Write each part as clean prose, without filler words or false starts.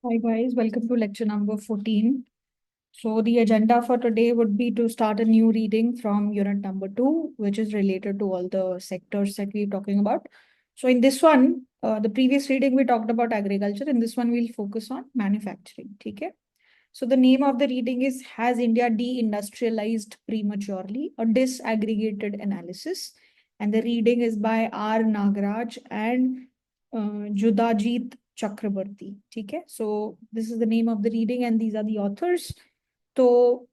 Hi guys, welcome to lecture number 14. So the agenda for today would be to start a new reading from unit number 2, which is related to all the sectors that we're talking about. So in this one, the previous reading we talked about agriculture. In this one, we'll focus on manufacturing. Okay. So the name of the reading is Has India Deindustrialized Prematurely? A Disaggregated Analysis. And the reading is by R. Nagaraj and Judajit Chakrabarti. Okay. So this is the name of the reading and these are the authors. So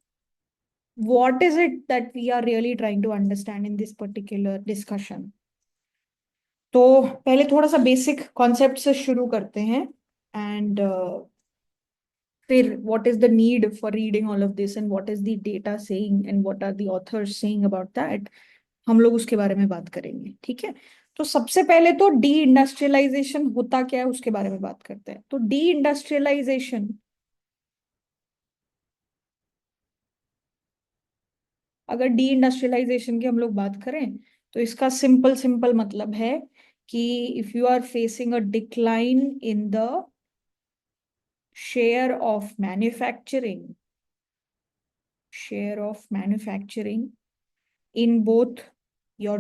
what is it that we are really trying to understand in this particular discussion? तो पहले थोड़ा सा basic concept से शुरू करते हैं and फिर what is the need for reading all of this and what is the data saying and what are the authors saying about that, हम लोग उसके बारे में बात करेंगे. ठीक है. तो सबसे पहले तो डी इंडस्ट्रियलाइजेशन होता क्या है उसके बारे में बात करते हैं. तो डी इंडस्ट्रियलाइजेशन, अगर डी इंडस्ट्रियलाइजेशन की हम लोग बात करें तो इसका सिंपल सिंपल मतलब है कि if you are facing a decline in the share of manufacturing in your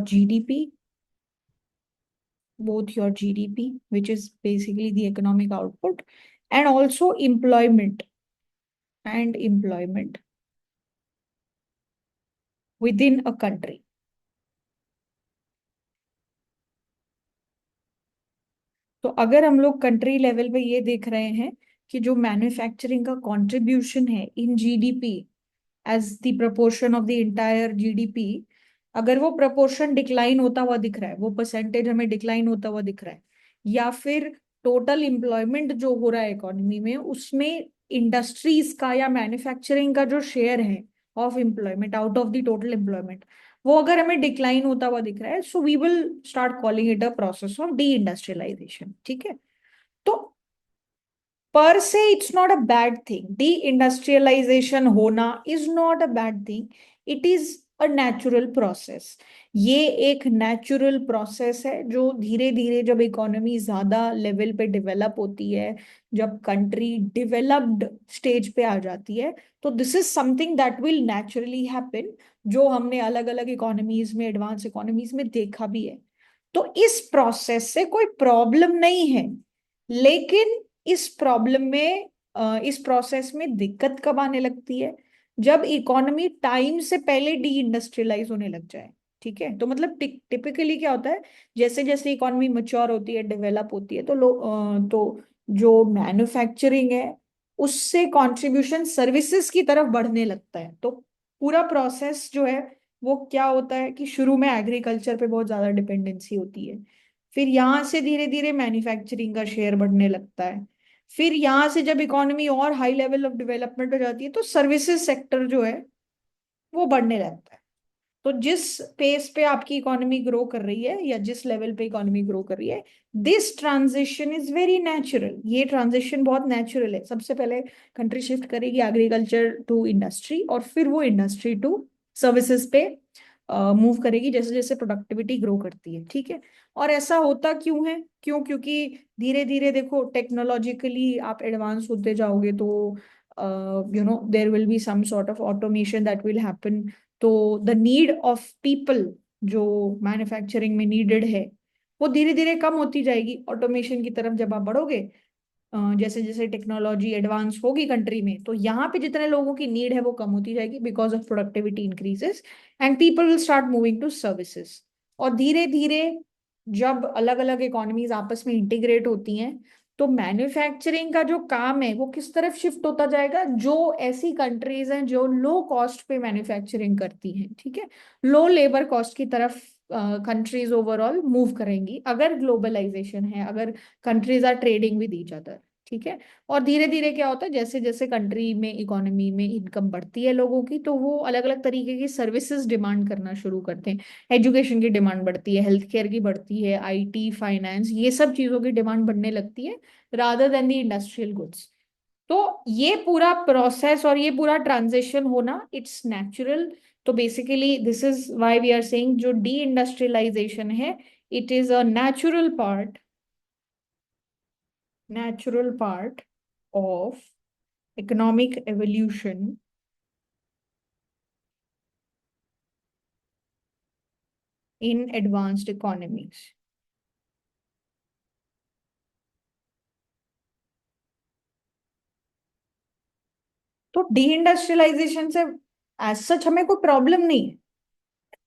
GDP, which is basically the economic output, and also employment within a country. तो अगर हम लोग कंट्री लेवल पे ये देख रहे हैं कि जो मैन्युफैक्चरिंग का कंट्रीब्यूशन है in GDP as the proportion of the entire GDP, अगर वो प्रपोर्शन डिक्लाइन होता हुआ दिख रहा है, वो परसेंटेज हमें डिक्लाइन होता हुआ दिख रहा है, या फिर टोटल एम्प्लॉयमेंट जो हो रहा है इकोनॉमी में उसमें इंडस्ट्रीज का या मैन्युफैक्चरिंग का जो शेयर है of employment out of the total employment, वो अगर हमें डिक्लाइन होता हुआ दिख रहा है, so we will start calling it a process of deindustrialisation. ठीक है. तो per se it's not a bad thing. Deindustrialisation होना is not a bad thing. It is a natural process. ये एक नेचुरल प्रोसेस है जो धीरे धीरे जब इकोनॉमी ज्यादा लेवल पे डेवलप होती है, जब कंट्री डेवलप्ड स्टेज पे आ जाती है, तो this is something that will naturally happen, जो हमने अलग अलग इकोनॉमीज में, एडवांस इकोनॉमीज में देखा भी है. तो इस प्रोसेस से कोई प्रॉब्लम नहीं है. लेकिन इस प्रॉब्लम में, इस प्रोसेस में दिक्कत कब आने लगती है? जब इकोनॉमी टाइम से पहले डी इंडस्ट्रियलाइज होने लग जाए. ठीक है. तो मतलब टिपिकली क्या होता है, जैसे जैसे इकोनॉमी मच्योर होती है, डेवलप होती है, तो तो जो मैन्युफैक्चरिंग है उससे कंट्रीब्यूशन सर्विसेज की तरफ बढ़ने लगता है. तो पूरा प्रोसेस जो है वो क्या होता है कि शुरू में एग्रीकल्चर पे बहुत ज्यादा डिपेंडेंसी होती है, फिर यहाँ से धीरे धीरे मैन्युफैक्चरिंग का शेयर बढ़ने लगता है, फिर यहाँ से जब इकोनॉमी और हाई लेवल ऑफ डेवलपमेंट हो जाती है तो सर्विसेज सेक्टर जो है वो बढ़ने लगता है. तो जिस पेस पे आपकी इकोनॉमी ग्रो कर रही है या जिस लेवल पे इकोनॉमी ग्रो कर रही है, this transition is very natural. ये ट्रांजिशन बहुत नेचुरल है. सबसे पहले कंट्री शिफ्ट करेगी एग्रीकल्चर टू इंडस्ट्री और फिर वो इंडस्ट्री टू सर्विसेज पे मूव करेगी जैसे जैसे प्रोडक्टिविटी ग्रो करती है. ठीक है. और ऐसा होता क्यों है? क्योंकि धीरे धीरे देखो टेक्नोलॉजिकली आप एडवांस होते जाओगे तो there will be some sort of automation that will happen. तो द नीड ऑफ पीपल जो मैन्युफैक्चरिंग में नीडेड है वो धीरे धीरे कम होती जाएगी ऑटोमेशन की तरफ जब आप बढ़ोगे. जैसे जैसे टेक्नोलॉजी एडवांस होगी कंट्री में तो यहाँ पे जितने लोगों की नीड है वो कम होती जाएगी because of productivity increases and people will start moving to services. और धीरे धीरे जब अलग अलग इकोनॉमीज आपस में इंटीग्रेट होती हैं तो मैन्युफैक्चरिंग का जो काम है वो किस तरफ शिफ्ट होता जाएगा? जो ऐसी कंट्रीज हैं जो लो कॉस्ट पे मैन्युफैक्चरिंग करती हैं, ठीक है, लो लेबर कॉस्ट की तरफ कंट्रीज ओवरऑल मूव करेंगी अगर ग्लोबलाइजेशन है, अगर countries are trading with each other. ठीक है. और धीरे धीरे क्या होता है, जैसे जैसे कंट्री में इकोनॉमी में इनकम बढ़ती है लोगों की तो वो अलग अलग तरीके की सर्विसेज डिमांड करना शुरू करते हैं. एजुकेशन की डिमांड बढ़ती है, हेल्थ केयर की बढ़ती है, आईटी, फाइनेंस, ये सब चीजों की डिमांड बढ़ने लगती है rather than the industrial goods. तो ये पूरा प्रोसेस और ये पूरा ट्रांजिशन होना इट्स नेचुरल. तो basically this is why we are saying जो डी इंडस्ट्रियलाइजेशन है it is a natural part of economic evolution in advanced economies. तो डी इंडस्ट्रियलाइजेशन से एज सच हमें कोई प्रॉब्लम नहीं है।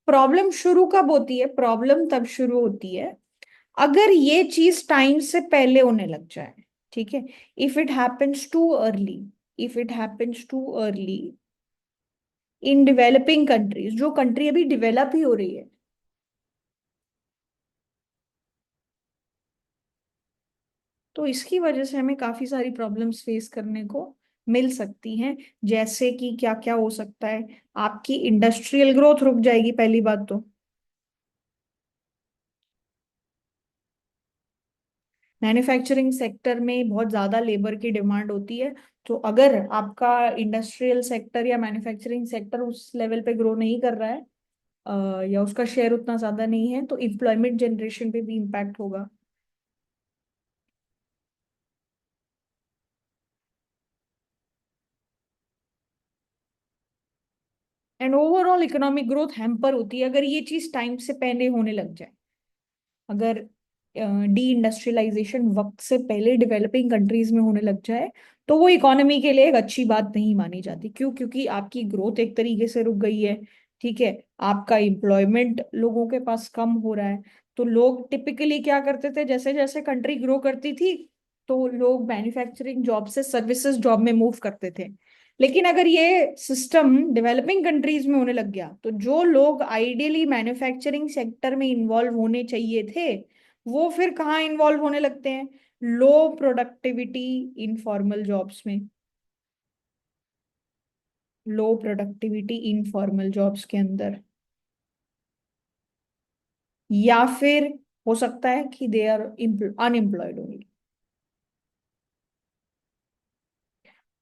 प्रॉब्लम शुरू कब होती है? प्रॉब्लम तब शुरू होती है अगर ये चीज टाइम से पहले होने लग जाए। ठीक है, if it happens too early, if it happens too early in developing countries, जो कंट्री अभी डेवलप ही हो रही है, तो इसकी वजह से हमें काफी सारी प्रॉब्लम्स फेस करने को मिल सकती हैं। जैसे कि क्या क्या हो सकता है? आपकी इंडस्ट्रियल ग्रोथ रुक जाएगी, पहली बात तो। मैन्युफैक्चरिंग सेक्टर में बहुत ज्यादा लेबर की डिमांड होती है। तो अगर आपका इंडस्ट्रियल सेक्टर या मैन्युफैक्चरिंग सेक्टर उस लेवल पे ग्रो नहीं कर रहा है, या उसका शेयर उतना ज्यादा नहीं है, तो एम्प्लॉयमेंट जनरेशन पे भी इम्पैक्ट होगा। And overall economic growth hamper होती है अगर ये चीज टाइम से पहले होने लग जाए। अगर डी इंडस्ट्रियलाइजेशन वक्त से पहले डेवलपिंग कंट्रीज में होने लग जाए, तो वो इकोनॉमी के लिए एक अच्छी बात नहीं मानी जाती। क्यों? क्योंकि आपकी ग्रोथ एक तरीके से रुक गई है। ठीक है, आपका एम्प्लॉयमेंट लोगों के पास कम हो रहा है। तो लोग टिपिकली क्या करते थे, जैसे जैसे कंट्री ग्रो करती थी तो लोग मैन्युफैक्चरिंग जॉब से सर्विसेज जॉब में मूव करते थे। लेकिन अगर ये सिस्टम डेवलपिंग कंट्रीज में होने लग गया, तो जो लोग आइडियली मैन्युफैक्चरिंग सेक्टर में इन्वॉल्व होने चाहिए थे, वो फिर कहाँ इन्वॉल्व होने लगते हैं? लो प्रोडक्टिविटी इनफॉर्मल जॉब्स में। लो प्रोडक्टिविटी इनफॉर्मल जॉब्स के अंदर, या फिर हो सकता है कि दे आर अनएम्प्लॉयड ओनली।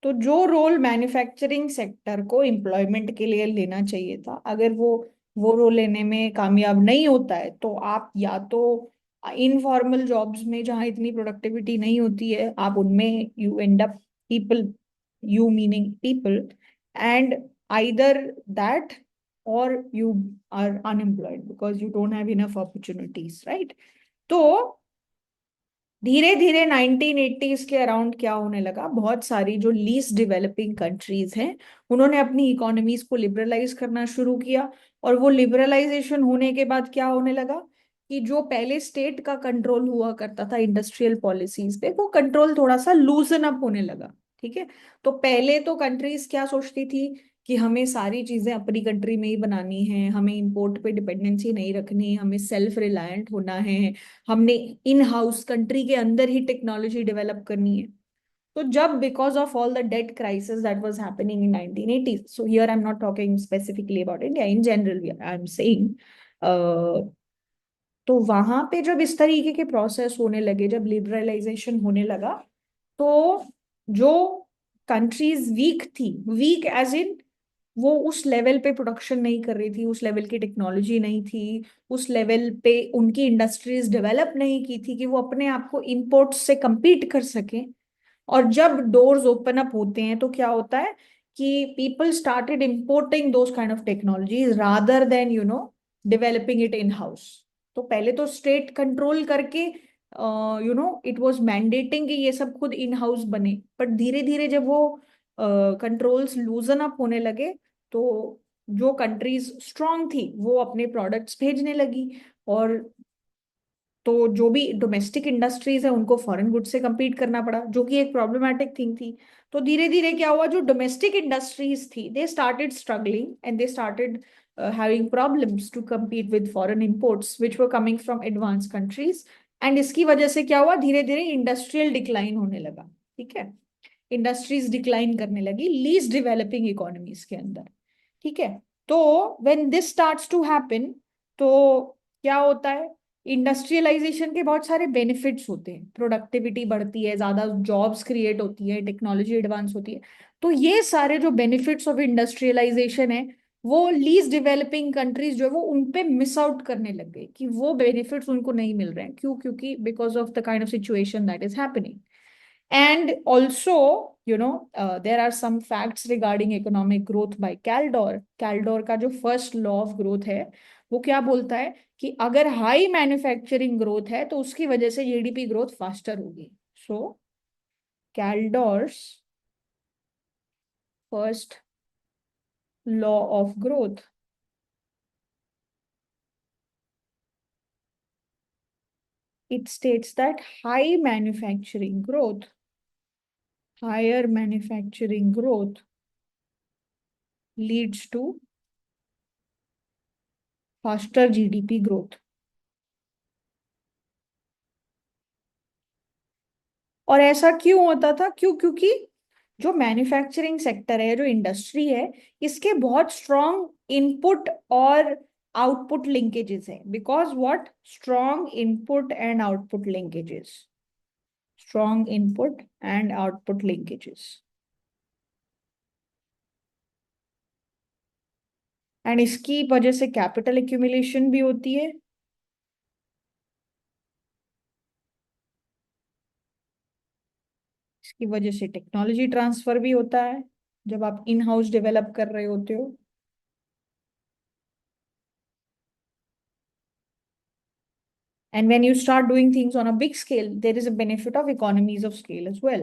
तो जो रोल मैन्युफैक्चरिंग सेक्टर को एम्प्लॉयमेंट के लिए लेना चाहिए था, अगर वो रोल लेने में कामयाब नहीं होता है, तो आप या तो इनफॉर्मल जॉब्स में जहाँ इतनी प्रोडक्टिविटी नहीं होती है, आप उनमें you end up people, you meaning people, and either that or you are unemployed because you don't have enough opportunities, right? तो धीरे धीरे 1980s के अराउंड क्या होने लगा, बहुत सारी जो लीस्ट डेवलपिंग कंट्रीज हैं, उन्होंने अपनी इकोनॉमीज को लिबरलाइज करना शुरू किया। और वो लिबरलाइजेशन होने के बाद क्या होने लगा कि जो पहले स्टेट का कंट्रोल हुआ करता था इंडस्ट्रियल पॉलिसीज पे, वो कंट्रोल थोड़ा सा लूजन अप होने लगा। ठीक है, तो पहले तो कंट्रीज क्या सोचती थी कि हमें सारी चीजें अपनी कंट्री में ही बनानी है, हमें इंपोर्ट पे डिपेंडेंसी नहीं रखनी, हमें सेल्फ रिलायंट होना है, हमने इन हाउस कंट्री के अंदर ही टेक्नोलॉजी डेवलप करनी है। तो जब because of all the debt crisis that was happening in 1980, so here I am not talking specifically about India, in general I am saying, तो वहां पे जब इस तरीके के प्रोसेस होने लगे, जब लिबरलाइजेशन होने लगा, तो जो कंट्रीज वीक थी, वीक एज इन वो उस लेवल पे प्रोडक्शन नहीं कर रही थी, उस लेवल की टेक्नोलॉजी नहीं थी, उस लेवल पे उनकी इंडस्ट्रीज डेवलप नहीं की थी कि वो अपने आप को इंपोर्ट से compete कर सके। और जब डोर्स ओपन अप होते हैं तो क्या होता है कि people started importing those kind of technologies rather than developing it in house. तो पहले तो स्टेट कंट्रोल करके इट वाज मैंडेटिंग कि ये सब खुद इन हाउस बने, बट धीरे धीरे जब वो कंट्रोल्स लूजन अप होने लगे, तो जो कंट्रीज स्ट्रांग थी वो अपने प्रोडक्ट्स भेजने लगी। और तो जो भी डोमेस्टिक इंडस्ट्रीज है उनको फॉरेन गुड से compete करना पड़ा, जो कि एक प्रॉब्लमेटिक थिंग थी। तो धीरे धीरे क्या हुआ, जो डोमेस्टिक इंडस्ट्रीज थी they started struggling and they started having problems to compete with foreign imports which were coming from advance countries. And इसकी वजह से क्या हुआ, धीरे धीरे इंडस्ट्रियल डिक्लाइन होने लगा। ठीक है, इंडस्ट्रीज डिक्लाइन करने लगी लीस्ट डेवलपिंग इकोनॉमीज के अंदर। ठीक है, तो when this starts to happen, तो क्या होता है, इंडस्ट्रियलाइजेशन के बहुत सारे बेनिफिट्स होते हैं, प्रोडक्टिविटी बढ़ती है, ज्यादा जॉब्स क्रिएट होती है, टेक्नोलॉजी एडवांस होती है। तो ये सारे जो बेनिफिट्स ऑफ इंडस्ट्रियलाइजेशन है, वो लीस्ट डेवलपिंग कंट्रीज जो है वो उन पे मिस आउट करने लग गए कि वो बेनिफिट्स उनको नहीं मिल रहे हैं। क्यों? क्योंकि because of the kind of situation that is happening. And also, there are some facts regarding economic growth by Caldor. Caldor का जो फर्स्ट लॉ ऑफ ग्रोथ है, वो क्या बोलता है कि अगर हाई मैन्युफैक्चरिंग ग्रोथ है तो उसकी वजह से जीडीपी ग्रोथ फास्टर होगी. So Kaldor's first law of growth, it states that higher manufacturing growth leads to faster GDP growth. और ऐसा क्यों होता था? क्योंकि जो मैन्युफैक्चरिंग सेक्टर है, जो इंडस्ट्री है, इसके बहुत स्ट्रॉन्ग इनपुट और आउटपुट लिंकेजेस है. Because what? Strong input and output linkages. Strong input and output linkages. And इसकी वजह से कैपिटल एक्यूमुलेशन भी होती है. इसकी वजह से टेक्नोलॉजी ट्रांसफर भी होता है जब आप इन हाउस डेवलप कर रहे होते हो. And when you start doing things on a big scale, there is a benefit of economies of scale as well.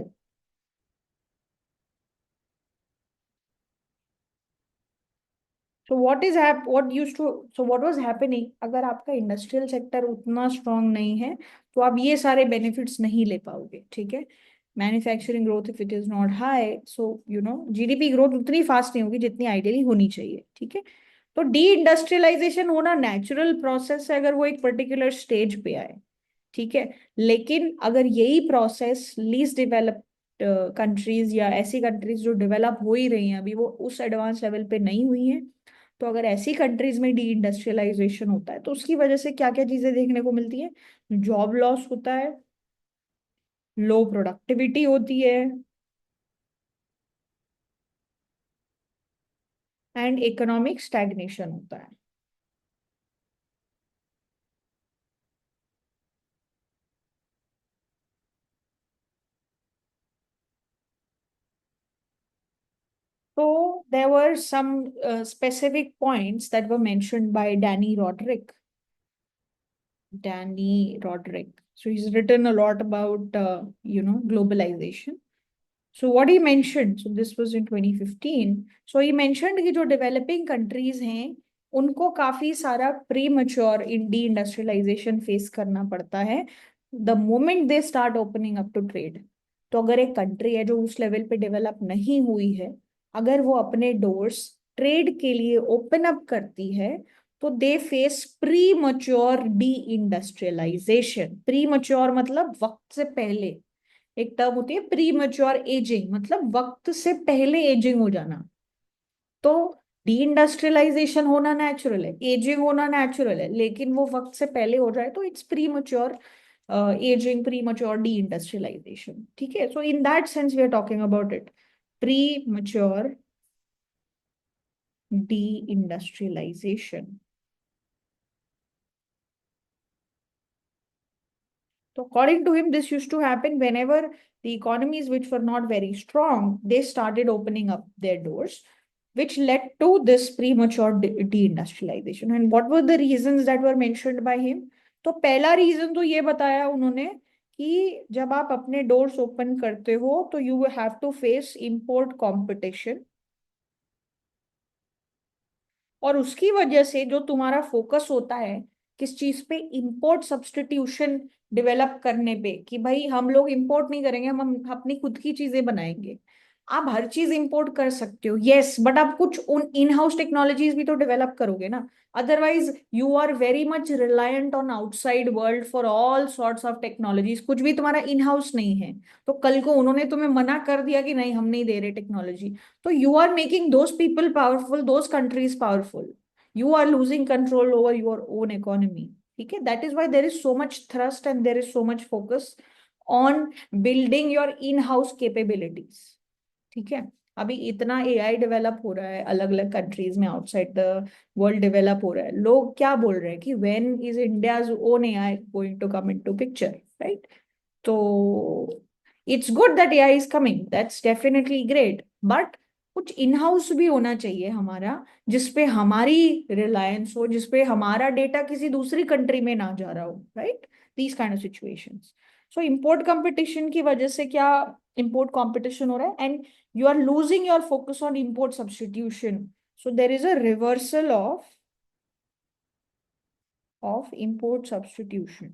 So what was happening? अगर आपका इंडस्ट्रियल सेक्टर उतना स्ट्रांग नहीं है तो आप ये सारे बेनिफिट्स नहीं ले पाओगे. ठीक है. Manufacturing growth if it is not high, so GDP growth उतनी फास्ट नहीं होगी जितनी आइडियली होनी चाहिए. ठीक है. तो डी इंडस्ट्रियलाइजेशन होना नेचुरल प्रोसेस है अगर वो एक पर्टिकुलर स्टेज पे आए. ठीक है. लेकिन अगर यही प्रोसेस लीस्ट डेवलप्ड कंट्रीज या ऐसी कंट्रीज जो डेवलप हो ही रही हैं अभी, वो उस एडवांस लेवल पे नहीं हुई हैं, तो अगर ऐसी कंट्रीज में डी इंडस्ट्रियलाइजेशन होता है तो उसकी वजह से क्या क्या चीजें देखने को मिलती है? जॉब लॉस होता है, लो प्रोडक्टिविटी होती है, एंड इकोनॉमिक स्टैग्नेशन होता है. So there were some specific points that were mentioned by Danny Roderick. Danny Roderick. So he's written a lot about, globalization. So what he mentioned, so this was in 2015. So he mentioned कि जो developing countries हैं, उनको काफी सारा premature de-industrialization face करना पड़ता है the moment they start opening up to trade. तो अगर एक कंट्री है जो उस लेवल पे डेवलप नहीं हुई है, अगर वो अपने डोर्स ट्रेड के लिए ओपन अप करती है, तो they face premature deindustrialization. Premature मतलब वक्त से पहले. एक टर्म होती है प्री मच्योर एजिंग, मतलब वक्त से पहले एजिंग हो जाना. तो डी इंडस्ट्रियलाइजेशन होना नेचुरल है, एजिंग होना नेचुरल है, लेकिन वो वक्त से पहले हो जाए तो it's premature ageing, premature deindustrialisation. ठीक है. So in that sense we are talking about it, premature deindustrialisation. So according to him, this used to happen whenever the economies which were not very strong, they started opening up their doors, which led to this premature deindustrialization. And what were the reasons that were mentioned by him? तो पहला reason तो ये बताया उन्होंने कि जब आप अपने डोर्स ओपन करते हो तो you have to face import competition, और उसकी वजह से जो तुम्हारा फोकस होता है किस चीज पे? इंपोर्ट सब्स्टिट्यूशन डेवलप करने पे, कि भाई हम लोग इंपोर्ट नहीं करेंगे, हम अपनी खुद की चीजें बनाएंगे. आप हर चीज इंपोर्ट कर सकते हो, यस, बट आप कुछ उन इन हाउस टेक्नोलॉजीज भी तो डेवलप करोगे ना. Otherwise you are very much reliant on outside world for all sorts of technologies. कुछ भी तुम्हारा इन हाउस नहीं है तो कल को उन्होंने तुम्हें मना कर दिया कि नहीं हम नहीं दे रहे टेक्नोलॉजी, तो you are making those people powerful, those countries powerful. You are losing control over your own economy. ठीक है. That is why there is so much thrust and there is so much focus on building your in-house capabilities. ठीक है. अभी इतना AI develop हो रहा है अलग अलग कंट्रीज में, आउटसाइड द वर्ल्ड डेवलप हो रहा है. लोग क्या बोल रहे हैं कि when is India's own AI going to come into picture, right? तो it's good that AI is coming, that's definitely great, but कुछ इन हाउस भी होना चाहिए हमारा, जिसपे हमारी रिलायंस हो, जिसपे हमारा डेटा किसी दूसरी कंट्री में ना जा रहा हो, right? These kind of situations. So import competition की वजह से क्या, इम्पोर्ट कंपटीशन हो रहा है, and you are losing your focus on import substitution. So there is a reversal of import substitution.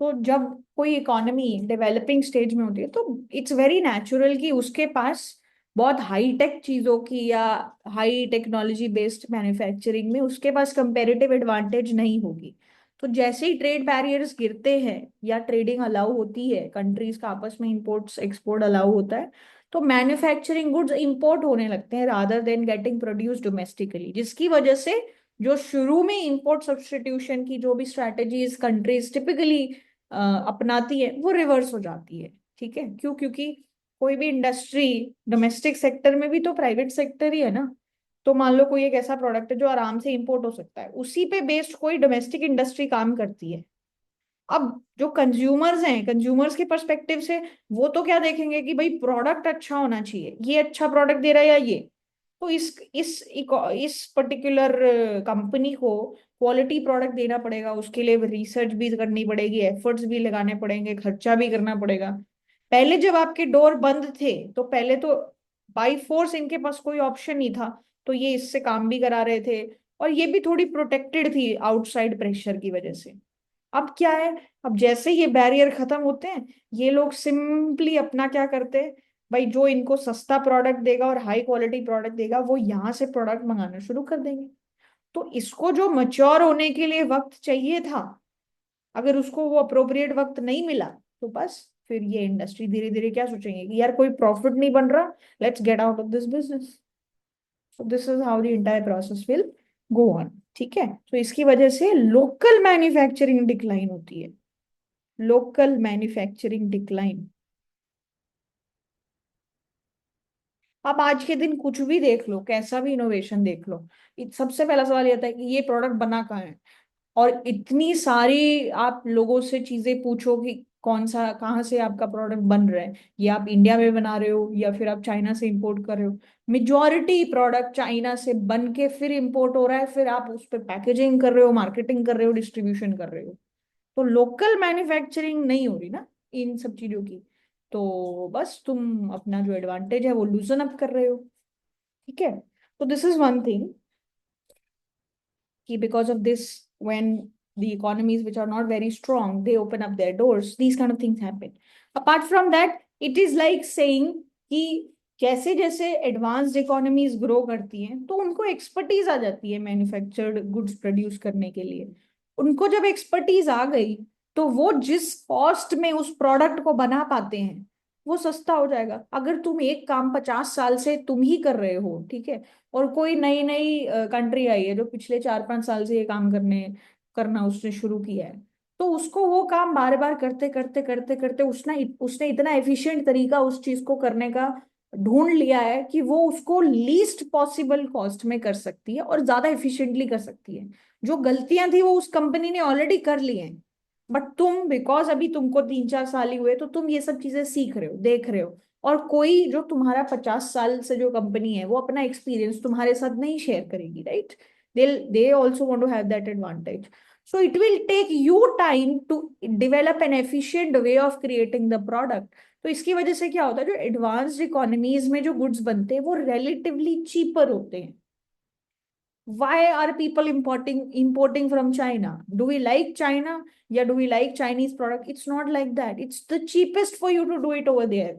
तो जब कोई इकोनॉमी डेवलपिंग स्टेज में होती है, तो इट्स वेरी नेचुरल कि उसके पास बहुत हाई टेक चीजों की या हाई टेक्नोलॉजी बेस्ड मैन्युफैक्चरिंग में उसके पास कंपेरेटिव एडवांटेज नहीं होगी। तो जैसे ही ट्रेड बैरियर्स गिरते हैं या ट्रेडिंग अलाउ होती है, कंट्रीज का आपस में इंपोर्ट्स एक्सपोर्ट अलाउ होता है, तो मैन्युफैक्चरिंग गुड्स इंपोर्ट होने लगते हैं rather than getting produce domestically, जिसकी वजह से जो शुरू में इंपोर्ट सब्स्टिट्यूशन की जो भी स्ट्रैटेजीज कंट्रीज टिपिकली अपनाती है, वो रिवर्स हो जाती है। ठीक है, क्यों? क्योंकि कोई भी इंडस्ट्री, डोमेस्टिक सेक्टर में भी तो प्राइवेट सेक्टर ही है ना। तो मान लो कोई एक ऐसा प्रोडक्ट है जो आराम से इंपोर्ट हो सकता है, उसी पे बेस्ड कोई डोमेस्टिक इंडस्ट्री काम करती है। अब जो कंज्यूमर्स हैं, कंज्यूमर्स के पर्सपेक्टिव से वो तो क्या देखेंगे कि भाई प्रोडक्ट अच्छा होना चाहिए, ये अच्छा प्रोडक्ट दे रहा है या ये। तो इस पर्टिकुलर कंपनी को क्वालिटी प्रोडक्ट देना पड़ेगा, उसके लिए रिसर्च भी करनी पड़ेगी, एफर्ट्स भी लगाने पड़ेंगे, खर्चा भी करना पड़ेगा। पहले जब आपके डोर बंद थे, तो पहले तो बाई फोर्स इनके पास कोई ऑप्शन नहीं था, तो ये इससे काम भी करा रहे थे, और ये भी थोड़ी प्रोटेक्टेड थी आउटसाइड प्रेशर की वजह से। अब क्या है, अब जैसे ये बैरियर खत्म होते हैं, ये लोग सिंपली अपना क्या करते हैं, भाई जो इनको सस्ता प्रोडक्ट देगा और हाई क्वालिटी प्रोडक्ट देगा, वो यहाँ से प्रोडक्ट मंगाना शुरू कर देंगे। तो इसको जो मच्योर होने के लिए वक्त चाहिए था, अगर उसको वो अप्रोप्रिएट वक्त नहीं मिला, तो बस फिर ये इंडस्ट्री धीरे धीरे क्या सोचेंगे कि यार कोई प्रॉफिट नहीं बन रहा, let's get out of this business. So this is how the entire process will go on. ठीक है, तो इसकी वजह से लोकल मैन्युफैक्चरिंग डिक्लाइन होती है, लोकल मैन्युफैक्चरिंग डिक्लाइन। आप आज के दिन कुछ भी देख लो, कैसा भी इनोवेशन देख लो, सबसे पहला सवाल ये आता है कि ये प्रोडक्ट बना कहाँ है। और इतनी सारी आप लोगों से चीजें पूछो कि कौन सा, कहाँ से आपका प्रोडक्ट बन रहा है, ये आप इंडिया में बना रहे हो या फिर आप चाइना से इंपोर्ट कर रहे हो। मेजॉरिटी प्रोडक्ट चाइना से बन के फिर इंपोर्ट हो रहा है, फिर आप उस पर पैकेजिंग कर रहे हो, मार्केटिंग कर रहे हो, डिस्ट्रीब्यूशन कर रहे हो। तो लोकल मैन्युफैक्चरिंग नहीं हो रही ना इन सब चीजों की। तो बस तुम अपना जो एडवांटेज है वो लूजन अप कर रहे हो। ठीक है, तो दिस इज वन थिंग कि because of this, when the economies which are not very strong, they open up their doors, these kind of things happen. Apart from that, it is like saying कि जैसे जैसे advanced economies grow करती हैं, तो उनको expertise आ जाती है manufactured goods produce करने के लिए। उनको जब एक्सपर्टीज आ गई, तो वो जिस कॉस्ट में उस प्रोडक्ट को बना पाते हैं, वो सस्ता हो जाएगा। अगर तुम एक काम 50 साल से तुम ही कर रहे हो, ठीक है, और कोई नई नई कंट्री आई है जो पिछले 4-5 साल से ये काम करना उसने शुरू किया है, तो उसको वो काम बार बार करते करते करते करते उसने इतना एफिशिएंट तरीका उस चीज को करने का ढूंढ लिया है कि वो उसको लीस्ट पॉसिबल कॉस्ट में कर सकती है और ज्यादा एफिशिएंटली कर सकती है। जो गलतियां थी वो उस कंपनी ने ऑलरेडी कर ली हैं, बट तुम बिकॉज अभी तुमको 3-4 साल ही हुए, तो तुम ये सब चीजें सीख रहे हो, देख रहे हो। और कोई जो तुम्हारा 50 साल से जो कंपनी है, वो अपना एक्सपीरियंस तुम्हारे साथ नहीं शेयर करेगी, right? They also want to have that advantage. So it will take you time to develop an efficient way of creating the product. तो इसकी वजह से क्या होता है, जो एडवांस्ड इकोनॉमीज में जो गुड्स बनते हैं वो रिलेटिवली चीपर होते हैं। Why are people importing from China? Do we like China? Yeah, do we like Chinese product? It's not like that. It's the cheapest for you to do it over there.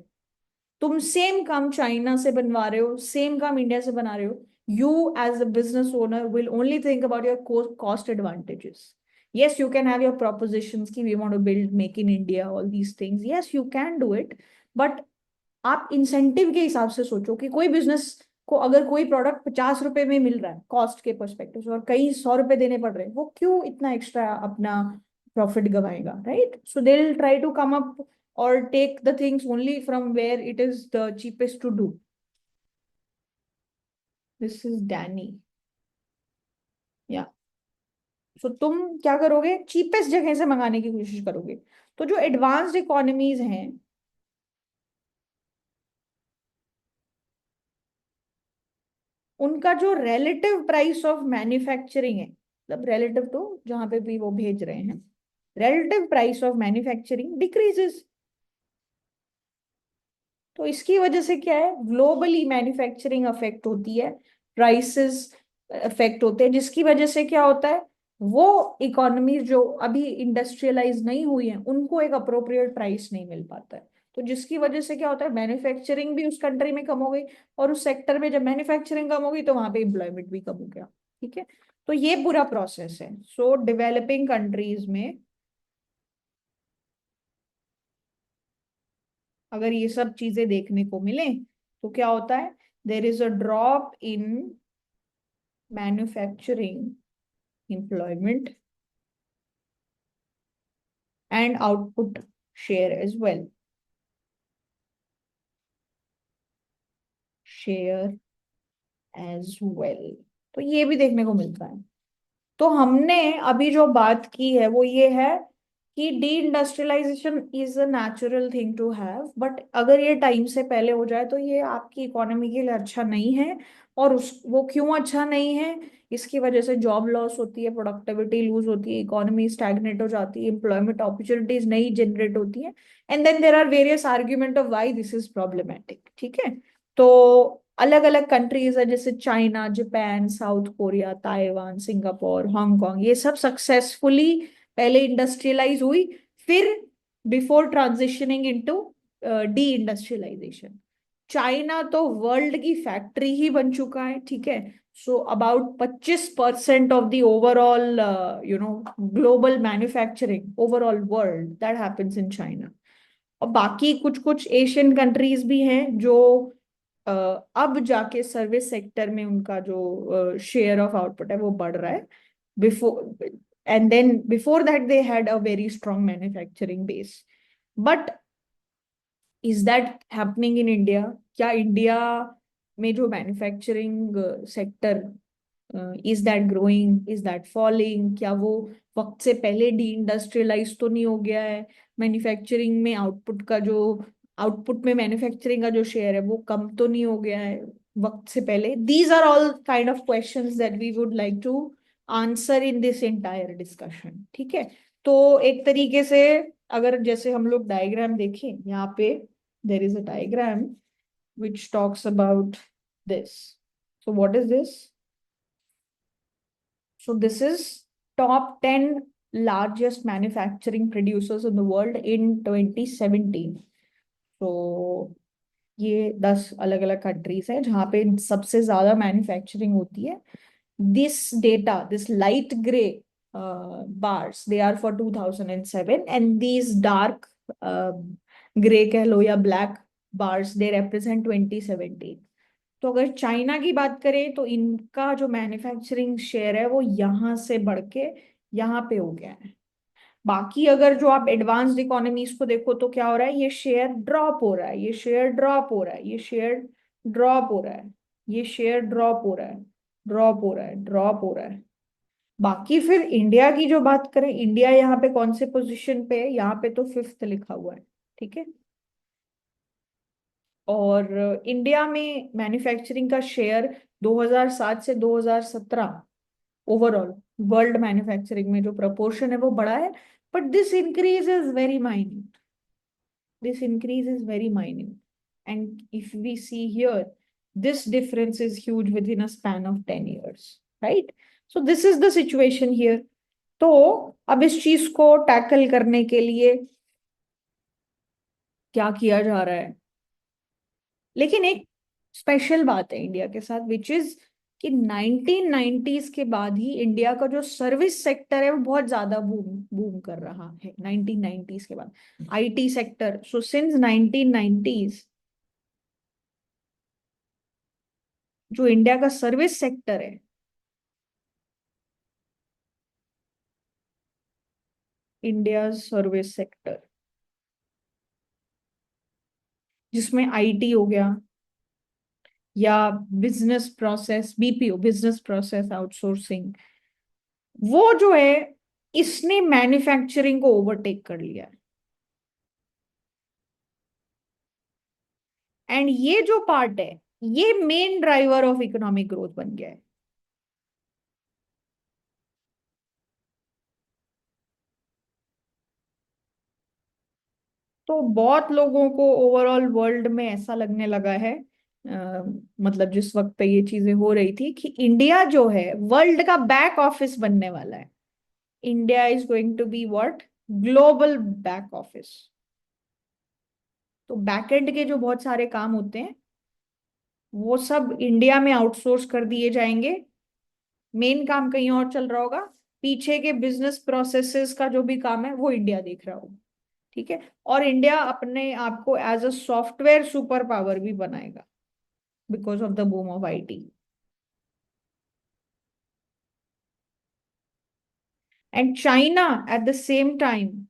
तुम same काम China से बनवा रहे हो, same काम India से बना रहे हो, you as a business owner will only think about your cost advantages. Yes, you can have your propositions कि we want to build make in India, all these things. Yes, you can do it, but आप incentive के हिसाब से सोचो कि कोई business को अगर कोई प्रोडक्ट 50 रुपए में मिल रहा है कॉस्ट के परस्पेक्टिव से, और कई 100 रुपए देने पड़ रहे हैं, वो क्यों इतना एक्स्ट्रा अपना प्रॉफिट गवाएगा, right? So they will try to come up or take the things only from where it is the cheapest to do. This is Danny. या सो तुम क्या करोगे, चीपेस्ट जगह से मंगाने की कोशिश करोगे। तो जो एडवांस्ड इकोनॉमीज हैं, उनका जो रिलेटिव प्राइस ऑफ मैन्युफैक्चरिंग है, मतलब रिलेटिव टू जहां पे भी वो भेज रहे हैं, relative price of manufacturing decreases. तो इसकी वजह से क्या है, ग्लोबली मैन्युफैक्चरिंग अफेक्ट होती है, प्राइसेस अफेक्ट होते हैं, जिसकी वजह से क्या होता है, वो इकोनॉमी जो अभी इंडस्ट्रियलाइज नहीं हुई है उनको एक अप्रोप्रिएट प्राइस नहीं मिल पाता है। तो जिसकी वजह से क्या होता है, मैन्युफैक्चरिंग भी उस कंट्री में कम हो गई, और उस सेक्टर में जब मैन्युफैक्चरिंग कम हो गई तो वहां पे एम्प्लॉयमेंट भी कम हो गया। ठीक है, तो ये पूरा प्रोसेस है। सो डेवलपिंग कंट्रीज में अगर ये सब चीजें देखने को मिले तो क्या होता है, there is a drop in manufacturing employment and output share as well, share as well, तो ये भी देखने को मिलता है। तो हमने अभी जो बात की है वो ये है कि deindustrialization is a natural thing to have, but अगर ये टाइम से पहले हो जाए तो ये आपकी इकोनॉमी के लिए अच्छा नहीं है। और उस वो क्यों अच्छा नहीं है, इसकी वजह से जॉब लॉस होती है, प्रोडक्टिविटी लूज होती है, इकोनॉमी स्टैग्नेट हो जाती है, एम्प्लॉयमेंट अपॉर्चुनिटीज नहीं जनरेट होती है, and then there are various argument of why this is problematic. ठीक है, तो अलग अलग कंट्रीज है जैसे China, Japan, South Korea, Taiwan, Singapore, Hong Kong, ये सब सक्सेसफुली पहले इंडस्ट्रियलाइज हुई, फिर before transitioning into deindustrialization. China तो वर्ल्ड की फैक्ट्री ही बन चुका है। ठीक है, so about 25% of the overall global manufacturing overall world that happens in China. और बाकी कुछ कुछ एशियन कंट्रीज भी हैं जो अब जाके सर्विस सेक्टर में उनका जो शेयर ऑफ आउटपुट है वो बढ़ रहा है। Before and then before that they had a very strong manufacturing base. But is that happening in India? क्या इंडिया में जो manufacturing sector, is that growing, is that falling? क्या वो वक्त से पहले डी इंडस्ट्रियलाइज तो नहीं हो गया है? मैन्युफैक्चरिंग में आउटपुट में मैन्युफैक्चरिंग का जो शेयर है वो कम तो नहीं हो गया है वक्त से पहले? These are all kind of questions that we would like to answer in this entire discussion. ठीक है, तो एक तरीके से अगर जैसे हम लोग डायग्राम देखें यहाँ पे, देर is a diagram which talks about this. So what is this? So this is top 10 largest manufacturing producers in the world in 2017. So ये 10 अलग अलग कंट्रीज है जहाँ पे सबसे ज्यादा मैन्युफैक्चरिंग होती है। This data, this light grey bars, they are for 2007, and these dark grey कह लो या ब्लैक bars, they represent 2017। तो अगर चाइना की बात करें तो इनका जो मैन्युफैक्चरिंग शेयर है वो यहाँ से बढ़ के यहाँ पे हो गया है। बाकी अगर जो आप एडवांस्ड इकोनॉमीज को देखो तो क्या हो रहा है, ये शेयर ड्रॉप हो रहा है, ये शेयर ड्रॉप हो रहा है, ये शेयर ड्रॉप हो रहा है, ये शेयर ड्रॉप हो रहा है, ड्रॉप हो रहा है, ड्रॉप हो रहा है। बाकी फिर इंडिया की जो बात करें, इंडिया यहाँ पे कौन से पोजीशन पे है, यहाँ पे तो फिफ्थ लिखा हुआ है। ठीक है, और इंडिया में मैन्युफैक्चरिंग का शेयर 2007 से 2017 ओवरऑल वर्ल्ड मैन्युफैक्चरिंग में जो प्रपोर्शन है वो बढ़ा है, but this increase is very minute, this increase is very minute, and if we see here, this difference is huge within a span of 10 years, right? So this is the situation here. तो अब इस चीज को tackle करने के लिए क्या किया जा रहा है, लेकिन एक स्पेशल बात है इंडिया के साथ, विच इज कि 1990s के बाद ही इंडिया का जो सर्विस सेक्टर है वो बहुत ज्यादा बूम बूम कर रहा है। 1990s के बाद IT sector, so since 1990s जो इंडिया का सर्विस सेक्टर है, इंडिया सर्विस सेक्टर जिसमें आईटी हो गया या business process, BPO, business process outsourcing, वो जो है, इसने मैन्युफैक्चरिंग को ओवरटेक कर लिया है। एंड ये जो पार्ट है, ये main driver of economic growth बन गया है। तो बहुत लोगों को ओवरऑल वर्ल्ड में ऐसा लगने लगा है, मतलब जिस वक्त पे ये चीजें हो रही थी, कि इंडिया जो है वर्ल्ड का बैक ऑफिस बनने वाला है। India is going to be what? Global back office. तो बैकएंड के जो बहुत सारे काम होते हैं, वो सब इंडिया में आउटसोर्स कर दिए जाएंगे। मेन काम कहीं और चल रहा होगा। पीछे के बिजनेस प्रोसेसेस का जो भी काम है वो इंडिया देख रहा होगा। ठीक है। और इंडिया अपने आप को as a software super power भी बनाएगा, because of the boom of IT. And China at the same time,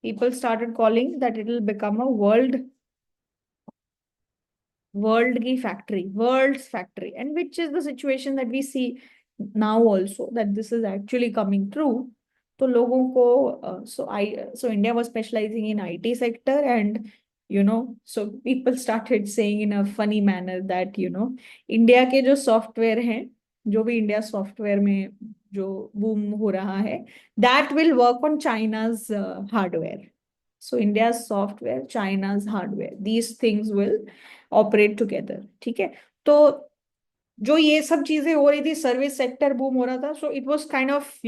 people started calling that it will become a world की factory, world's factory, and which is the situation that we see now also, that this is actually coming true. तो लोगों को so India was specializing in IT sector, and so people started saying in a funny manner that India के जो software हैं, जो भी India software में जो बूम हो रहा है, that will work on China's hardware. So India's software, China's hardware, these things will operate together. ठीक है। तो जो ये सब चीजें हो रही थी, सर्विस सेक्टर बूम हो रहा था, so it was kind of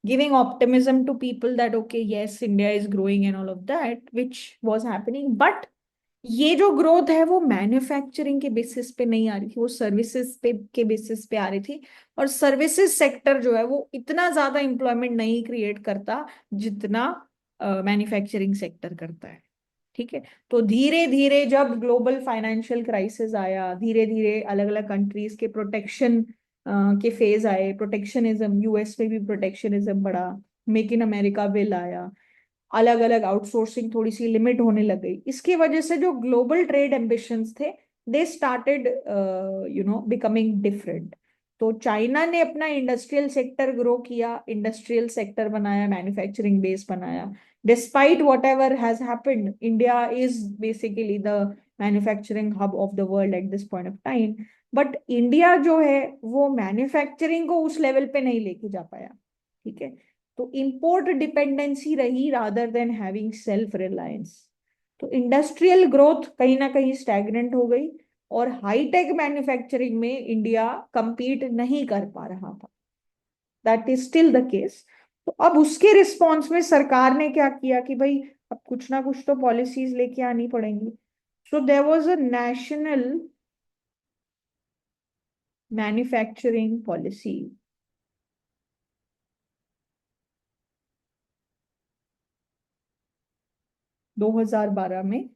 giving optimism to people that okay, yes, India is growing and all of that, which was happening. But ये जो ग्रोथ है वो मैन्युफैक्चरिंग के बेसिस पे नहीं आ रही थी, वो सर्विसेज पे के बेसिस पे आ रही थी। और सर्विसेज सेक्टर जो है वो इतना ज्यादा एम्प्लॉयमेंट नहीं क्रिएट करता जितना मैन्युफैक्चरिंग सेक्टर करता है। ठीक है। तो धीरे धीरे जब ग्लोबल फाइनेंशियल क्राइसिस आया, धीरे धीरे अलग अलग कंट्रीज के प्रोटेक्शन के फेज आए, प्रोटेक्शनिज्म, यूएस में भी प्रोटेक्शनिज्म बढ़ा, मेक इन अमेरिका बिल आया, अलग अलग आउटसोर्सिंग थोड़ी सी लिमिट होने लग गई। इसकी वजह से जो ग्लोबल ट्रेड एम्बिशंस थे, दे स्टार्टेड बिकमिंग डिफरेंट। तो चाइना ने अपना इंडस्ट्रियल सेक्टर ग्रो किया, इंडस्ट्रियल सेक्टर बनाया, मैन्युफैक्चरिंग बेस बनाया। Despite what ever has happened, India is basically the manufacturing hub of the world at this point of time. But India जो है वो manufacturing को उस लेवल पे नहीं लेके जा पाया। ठीक है। तो इंपोर्ट डिपेंडेंसी रही rather than having self reliance. तो इंडस्ट्रियल ग्रोथ कहीं ना कहीं स्टैग्नेंट हो गई, और हाईटेक मैन्युफैक्चरिंग में इंडिया compete नहीं कर पा रहा था। That is still the case. तो अब उसके रिस्पॉन्स में सरकार ने क्या किया कि भाई अब कुछ ना कुछ तो पॉलिसीज लेके आनी पड़ेंगी। So there was a national manufacturing policy 2012 में।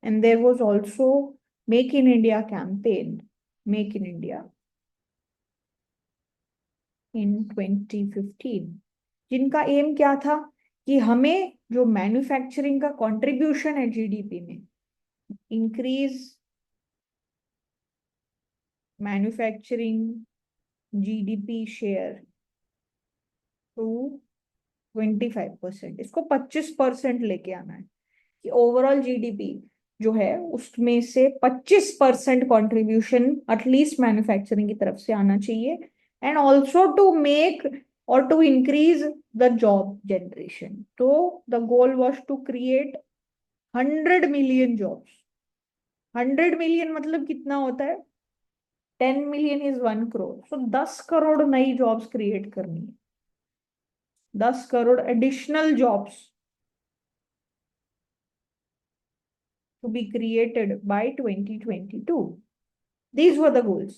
And there was also Make in India campaign, Make in India in 2015, जिनका एम क्या था कि हमें जो मैन्युफैक्चरिंग का कंट्रीब्यूशन है जीडीपी में, increase manufacturing GDP share to 25%, इसको 25% लेके आना है। कि ओवरऑल जीडीपी जो है उसमें से 25% कंट्रीब्यूशन एटलीस्ट मैन्युफैक्चरिंग की तरफ से आना चाहिए। And also to make or to increase the job generation. तो the goal was to create 100 million jobs. 100 million मतलब कितना होता है? 10 million is 1 crore. So 10 crore नई जॉब्स क्रिएट करनी है, 10 crore additional jobs to be created by 2022. These were the goals.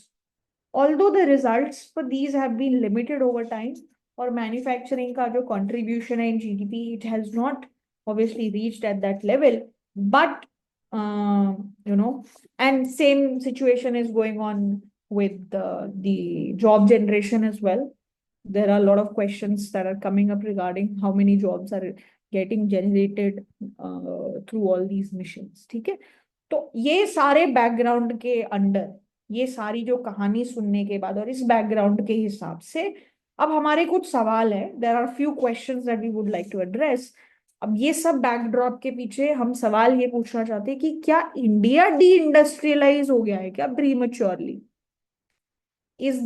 Although the results for these have been limited over time, or manufacturing का जो contribution है in GDP, it has not obviously reached at that level. But and same situation is going on with the job generation as well. There are a lot of questions that are coming up regarding how many jobs are getting generated through all these missions. ठीक है। तो ये सारे background के under ये सारी जो कहानी सुनने के बाद और इस बैकग्राउंड के हिसाब से अब हमारे कुछ सवाल है, there are few questions that we would like to address. अब ये सब बैकड्रॉप के पीछे हम सवाल ये पूछना चाहते हैं कि क्या इंडिया डी इंडस्ट्रियलाइज हो गया है क्या prematurely? Is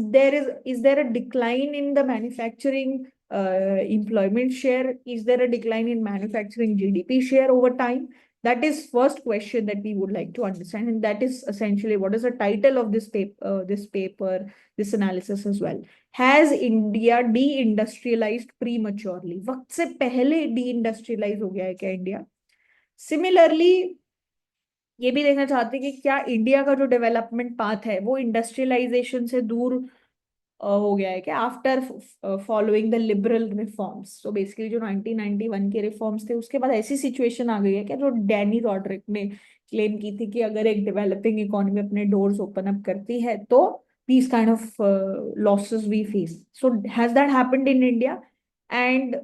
there a decline in the manufacturing employment share? Is there a decline in manufacturing GDP share over time? That is first question that we would like to understand, and that is essentially what is the title of this paper, this analysis as well. Has India de-industrialized prematurely? वक्त से पहले de-industrialize हो गया है क्या India? Similarly, ये भी देखना चाहते हैं कि क्या इंडिया का जो डेवलपमेंट पाथ है वो इंडस्ट्रियलाइजेशन से दूर हो गया है क्या after following the liberal reforms? तो बेसिकली जो 1991 के रिफॉर्म्स थे उसके बाद ऐसी सिचुएशन आ गई है क्या, जो डैनी रॉड्रिक ने क्लेम की थी कि अगर एक डेवलपिंग इकोनॉमी अपने डोर्स ओपन अप करती है तो these kind of losses we face. So has that happened in India? And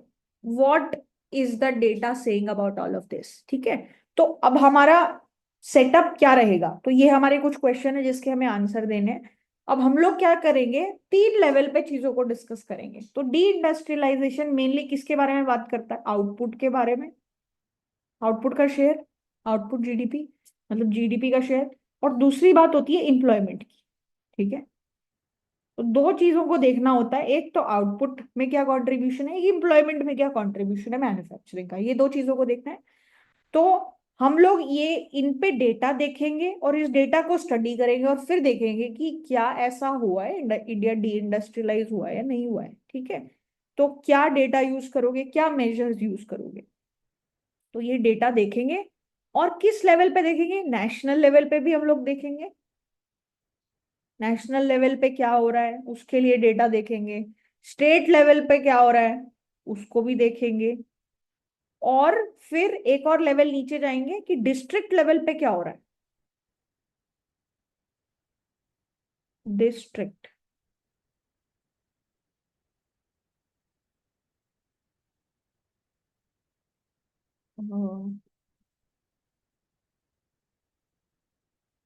what is the data saying about all of this? ठीक है, तो अब हमारा सेटअप क्या रहेगा? तो ये हमारे कुछ क्वेश्चन है जिसके हमें आंसर देने हैं। अब हम लोग क्या करेंगे, 3 लेवल पे चीजों को डिस्कस करेंगे। तो डी इंडस्ट्रियलाइजेशन मेनली किसके बारे में बात करता है? आउटपुट के बारे में, आउटपुट का शेयर, आउटपुट जीडीपी, मतलब जीडीपी का शेयर। और दूसरी बात होती है एम्प्लॉयमेंट की। ठीक है, तो दो चीजों को देखना होता है, एक तो आउटपुट में क्या कंट्रीब्यूशन है, एक एम्प्लॉयमेंट में क्या कंट्रीब्यूशन है मैन्युफैक्चरिंग का, ये दो चीजों को देखना है। तो हम लोग ये इन पे डेटा देखेंगे और इस डेटा को स्टडी करेंगे और फिर देखेंगे कि क्या ऐसा हुआ है, इंडिया डी इंडस्ट्रियलाइज हुआ है या नहीं हुआ है। ठीक है, तो क्या डेटा यूज करोगे, क्या मेजर्स यूज करोगे, तो ये डेटा देखेंगे। और किस लेवल पे देखेंगे? नेशनल लेवल पे भी हम लोग देखेंगे, नेशनल लेवल पे क्या हो रहा है उसके लिए डेटा देखेंगे। स्टेट लेवल पे क्या हो रहा है उसको भी देखेंगे। और फिर एक और लेवल नीचे जाएंगे कि डिस्ट्रिक्ट लेवल पे क्या हो रहा है, डिस्ट्रिक्ट।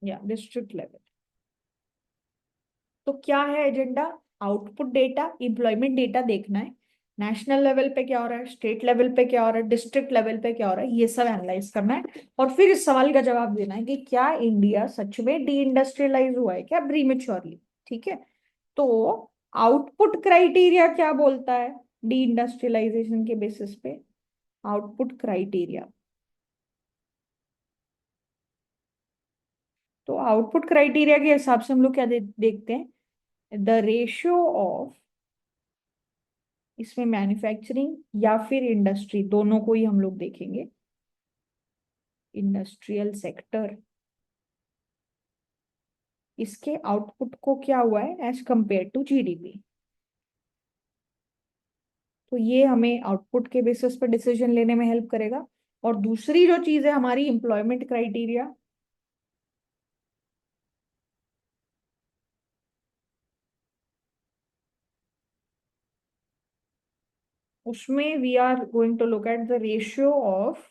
या डिस्ट्रिक्ट लेवल। तो क्या है agenda? Output data, employment data देखना है। नेशनल लेवल पे क्या हो रहा है, स्टेट लेवल पे क्या हो रहा है, डिस्ट्रिक्ट लेवल पे क्या हो रहा है, ये सब एनालाइज करना है। और फिर इस सवाल का जवाब देना है कि क्या इंडिया सच में डी इंडस्ट्रियलाइज हुआ है क्या प्रीमेच्योरली। ठीक है, तो आउटपुट क्राइटेरिया क्या बोलता है डी इंडस्ट्रियलाइजेशन के बेसिस पे? आउटपुट क्राइटेरिया, तो आउटपुट क्राइटेरिया के हिसाब से हम लोग क्या देखते हैं, द रेशियो ऑफ, इसमें मैन्युफैक्चरिंग या फिर इंडस्ट्री दोनों को ही हम लोग देखेंगे, इंडस्ट्रियल सेक्टर, इसके आउटपुट को क्या हुआ है एज कंपेयर टू जीडीपी। तो ये हमें आउटपुट के बेसिस पर डिसीजन लेने में हेल्प करेगा। और दूसरी जो चीज है हमारी एम्प्लॉयमेंट क्राइटेरिया, उसमें we are going to look at the ratio of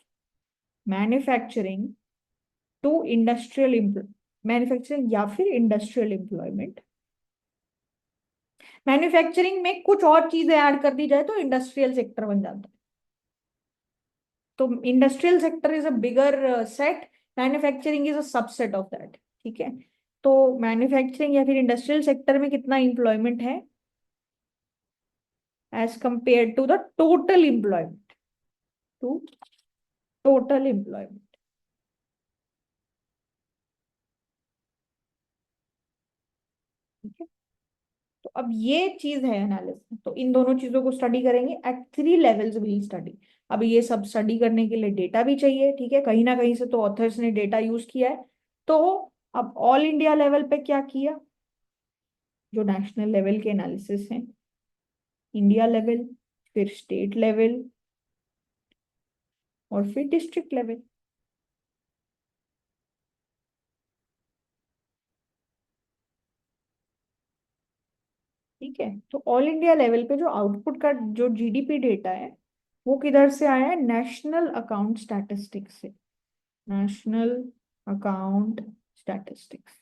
manufacturing to industrial, manufacturing या फिर इंडस्ट्रियल एम्प्लॉयमेंट। मैन्युफैक्चरिंग में कुछ और चीजें ऐड कर दी जाए तो इंडस्ट्रियल सेक्टर बन जाता है। तो industrial sector is a bigger set, manufacturing is a subset of that. ठीक है, तो मैन्युफैक्चरिंग या फिर इंडस्ट्रियल सेक्टर में कितना एम्प्लॉयमेंट है as compare to the total employment, to total employment. ठीक है, तो अब ये चीज है एनालिसिस, तो इन दोनों चीजों को स्टडी करेंगे एट 3 लेवल्स विल स्टडी। अब ये सब स्टडी करने के लिए डेटा भी चाहिए। ठीक है, कहीं ना कहीं से तो ऑथर्स ने डेटा यूज किया है। तो अब ऑल इंडिया लेवल पे क्या किया, जो नेशनल लेवल के एनालिसिस हैं, इंडिया लेवल, फिर स्टेट लेवल और फिर डिस्ट्रिक्ट लेवल। ठीक है, तो ऑल इंडिया लेवल पे जो आउटपुट का जो जीडीपी डेटा है वो किधर से आया है? नेशनल अकाउंट स्टैटिस्टिक्स से, नेशनल अकाउंट स्टैटिस्टिक्स।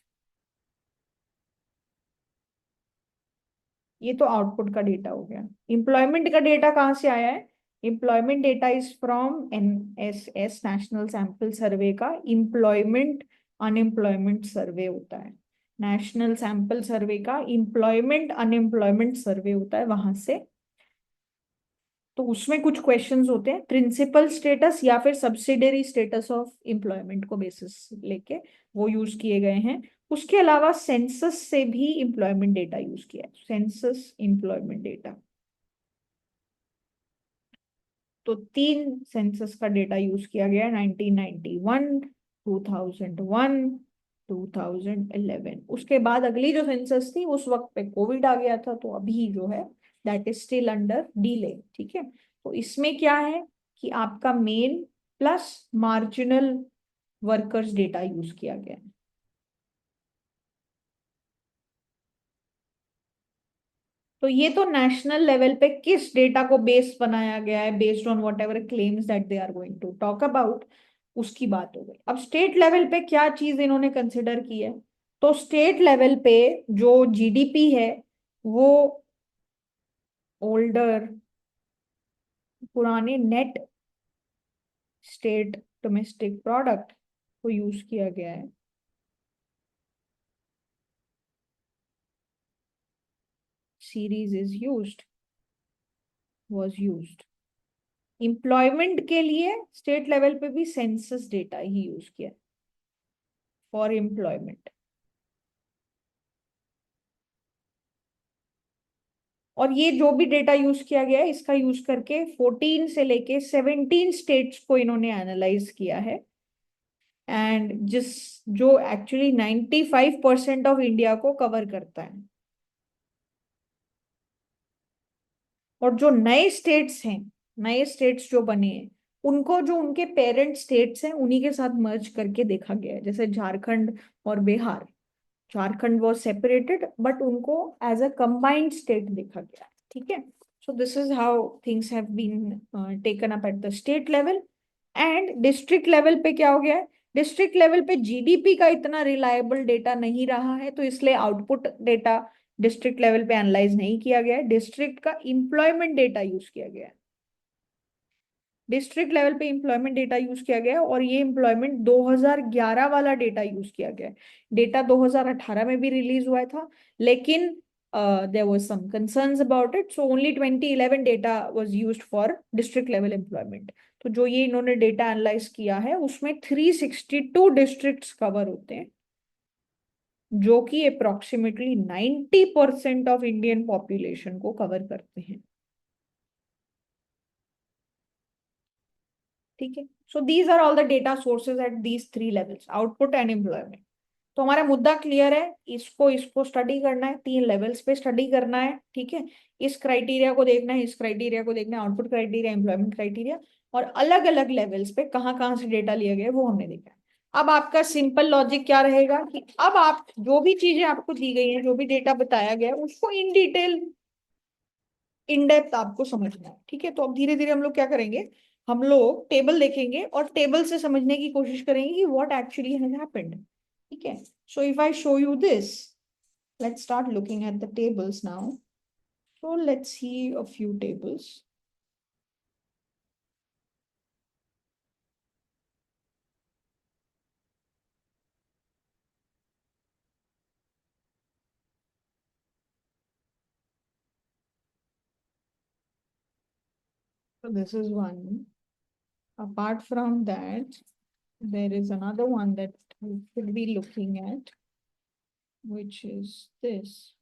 ये तो आउटपुट का डेटा हो गया। एम्प्लॉयमेंट का डेटा कहाँ से आया है? Employment data is from NSS, national sample survey का एम्प्लॉयमेंट अनएम्प्लॉयमेंट सर्वे होता है। नेशनल सैंपल सर्वे का एम्प्लॉयमेंट अनएम्प्लॉयमेंट सर्वे होता है वहां से। तो उसमें कुछ क्वेश्चंस होते हैं, प्रिंसिपल स्टेटस या फिर सब्सिडरी स्टेटस ऑफ एम्प्लॉयमेंट को बेसिस लेके वो यूज किए गए हैं। उसके अलावा सेंसस से भी एम्प्लॉयमेंट डेटा यूज किया है, सेंसस एम्प्लॉयमेंट डेटा। तो 3 सेंसस का डेटा यूज किया गया है, 1991, 2001, 2011। उसके बाद अगली जो सेंसस थी उस वक्त पे कोविड आ गया था, तो अभी जो है that is still under delay. ठीक है, तो इसमें क्या है कि आपका main plus marginal workers data use किया गया है। तो ये तो नेशनल लेवल पे किस डेटा को बेस बनाया गया है, based on whatever claims that they are going to talk about, उसकी बात हो गई। अब स्टेट लेवल पे क्या चीज इन्होंने कंसिडर की है? तो स्टेट लेवल पे जो जीडीपी है वो ओल्डर, पुराने नेट स्टेट डोमेस्टिक प्रोडक्ट को यूज किया गया है। Series is used, was used. Employment के लिए स्टेट लेवल पे भी सेंसस डेटा ही यूज किया फॉर एम्प्लॉयमेंट। और ये जो भी डेटा यूज किया गया है इसका यूज करके 14 से लेके 17 स्टेट्स को इन्होंने एनालाइज किया है। एंड जिस जो एक्चुअली 95% ऑफ इंडिया को कवर करता है। और जो नए स्टेट्स हैं, नए स्टेट्स जो बने हैं, उनको जो उनके पेरेंट स्टेट्स हैं उन्हीं के साथ मर्ज करके देखा गया है। जैसे झारखंड और Bihar, Jharkhand was separated but उनको एज अ कंबाइंड स्टेट देखा गया। ठीक है, so this is how things have been taken up at the state level. And district level पे क्या हो गया है? डिस्ट्रिक्ट लेवल पे जीडीपी का इतना रिलायबल डेटा नहीं रहा है, तो इसलिए आउटपुट डेटा डिस्ट्रिक्ट लेवल पे एनालाइज नहीं किया गया है। डिस्ट्रिक्ट का एम्प्लॉयमेंट डेटा यूज किया गया है, डिस्ट्रिक्ट लेवल पे एम्प्लॉयमेंट डेटा यूज किया गया है। और ये एम्प्लॉयमेंट 2011 वाला डेटा यूज किया गया है। डेटा 2018 में भी रिलीज हुआ था, लेकिन there was some concerns about it, so only 2011 data was used for district level employment. तो जो ये इन्होंने डेटा एनालाइज किया है उसमें 362 डिस्ट्रिक्ट्स कवर होते हैं, जो कि अप्रोक्सीमेटली 90% ऑफ इंडियन पॉपुलेशन को कवर करते हैं। ठीक है, so these are all the data sources at these 3 levels, output and employment. तो हमारा मुद्दा क्लियर है, इसको इसको स्टडी करना है, 3 लेवल्स पे स्टडी करना है। ठीक है, इस क्राइटेरिया को देखना है, इस क्राइटेरिया को देखना है, आउटपुट क्राइटेरिया, एम्प्लॉयमेंट क्राइटेरिया, और अलग अलग लेवल्स पे कहाँ कहाँ से डेटा लिया गया है वो हमने देखा है। अब आपका सिंपल लॉजिक क्या रहेगा कि अब आप जो भी चीजें आपको दी गई हैं, जो भी डेटा बताया गया है, उसको इन डिटेल इन डेप्थ आपको समझना है। ठीक है, तो अब धीरे धीरे हम लोग क्या करेंगे, हम लोग टेबल देखेंगे और टेबल से समझने की कोशिश करेंगे कि व्हाट एक्चुअली हैज हैपेंड। ठीक है, so if I show you this, let's start looking at the tables now. So let's see a few tables. So this is one. Apart from that, there is another one that we should be looking at, which is this.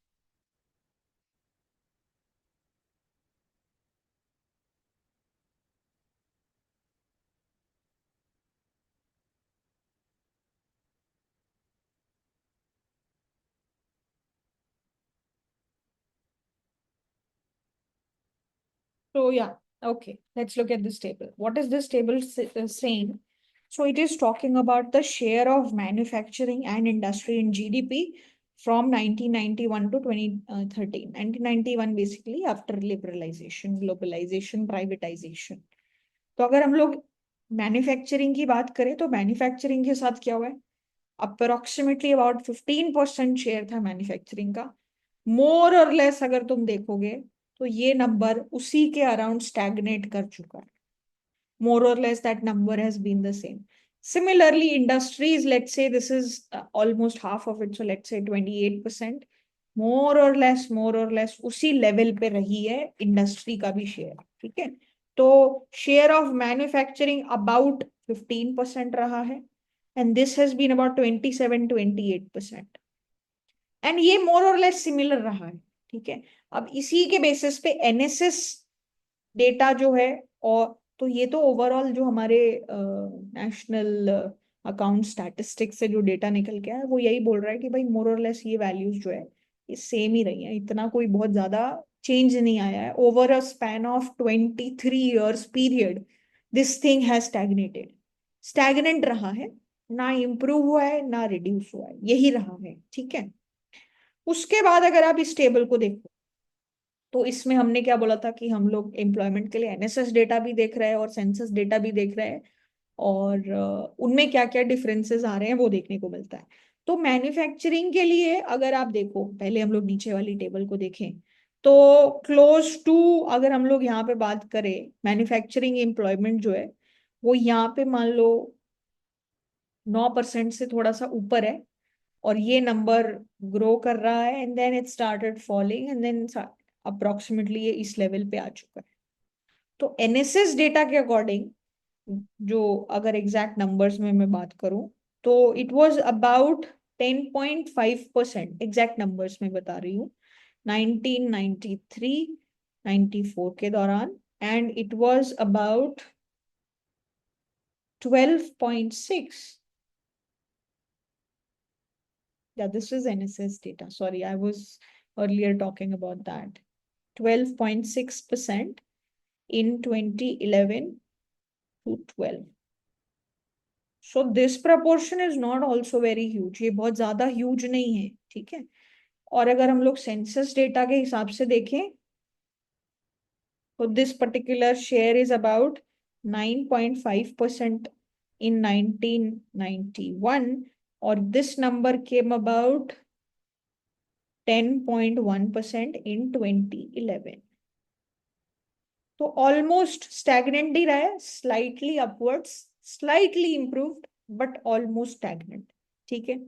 So yeah, okay, let's look at this table. What is this table saying? So it is talking about the share of manufacturing and industry in GDP from 1991 to 2013. 1991 basically after liberalization, globalization, privatization. तो अगर हम लोग manufacturing की बात करें तो manufacturing के साथ क्या हुआ है? अप्रोक्सीमेटली अबाउट 15% शेयर था मैन्युफैक्चरिंग का। मोर और लेस अगर तुम देखोगे तो ये नंबर उसी के अराउंड स्टैग्नेट कर चुका है. More or less that number has been the same. Similarly, industries, let's say this is almost half of it, so let's say 28%. More or less उसी लेवल पे रही है इंडस्ट्री का भी शेयर. ठीक है, तो शेयर ऑफ मैन्युफैक्चरिंग अबाउट 15% रहा है, and this has been about 27-28%. And ये मोर और लेस सिमिलर रहा है. ठीक है, अब इसी के बेसिस पे एनएसएस डेटा जो है, और तो ये तो ओवरऑल जो हमारे नेशनल अकाउंट स्टैटिस्टिक्स से जो डेटा निकल के आया है वो यही बोल रहा है कि भाई मोर और लेस ये वैल्यूज जो है ये सेम ही रही है, इतना कोई बहुत ज्यादा चेंज नहीं आया है. Over a span of 23 years period this thing has stagnated. Stagnant रहा है, ना इम्प्रूव हुआ है ना रिड्यूस हुआ है, यही रहा है. ठीक है, उसके बाद अगर आप इस टेबल को देखो तो इसमें हमने क्या बोला था कि हम लोग एम्प्लॉयमेंट के लिए एनएसएस डेटा भी देख रहे हैं और सेंसस डेटा भी देख रहे हैं, और उनमें क्या क्या डिफरेंसेस आ रहे हैं वो देखने को मिलता है. तो मैन्युफैक्चरिंग के लिए अगर आप देखो, पहले हम लोग नीचे वाली टेबल को देखें तो क्लोज टू, अगर हम लोग यहाँ पे बात करें मैन्युफैक्चरिंग एम्प्लॉयमेंट जो है वो यहाँ पे मान लो 9% से थोड़ा सा ऊपर है, और ये नंबर ग्रो कर रहा है and then it started falling and then approximately ये इस लेवल पे आ चुका है. तो एनएसएस डेटा के अकॉर्डिंग, जो अगर एग्जैक्ट नंबर्स में मैं बात करूं तो it was about 10.5%, exact numbers में बता रही हूँ, 1993 94 के दौरान, and it was about 12.6. Yeah, this is NSS data. Sorry, I was earlier talking about that. 12.6% in 2011 to 12. So this proportion is not also very huge. ये बहुत ज्यादा huge नहीं है. ठीक है, और अगर हम लोग सेंसस डेटा के हिसाब से देखें तो this particular share is about 9.5% in 1991, or this number came about 10.1% in 2011. तो ऑलमोस्ट स्टैग्नेंट ही रहा है, slightly upwards, slightly improved, but almost stagnant. ठीक है,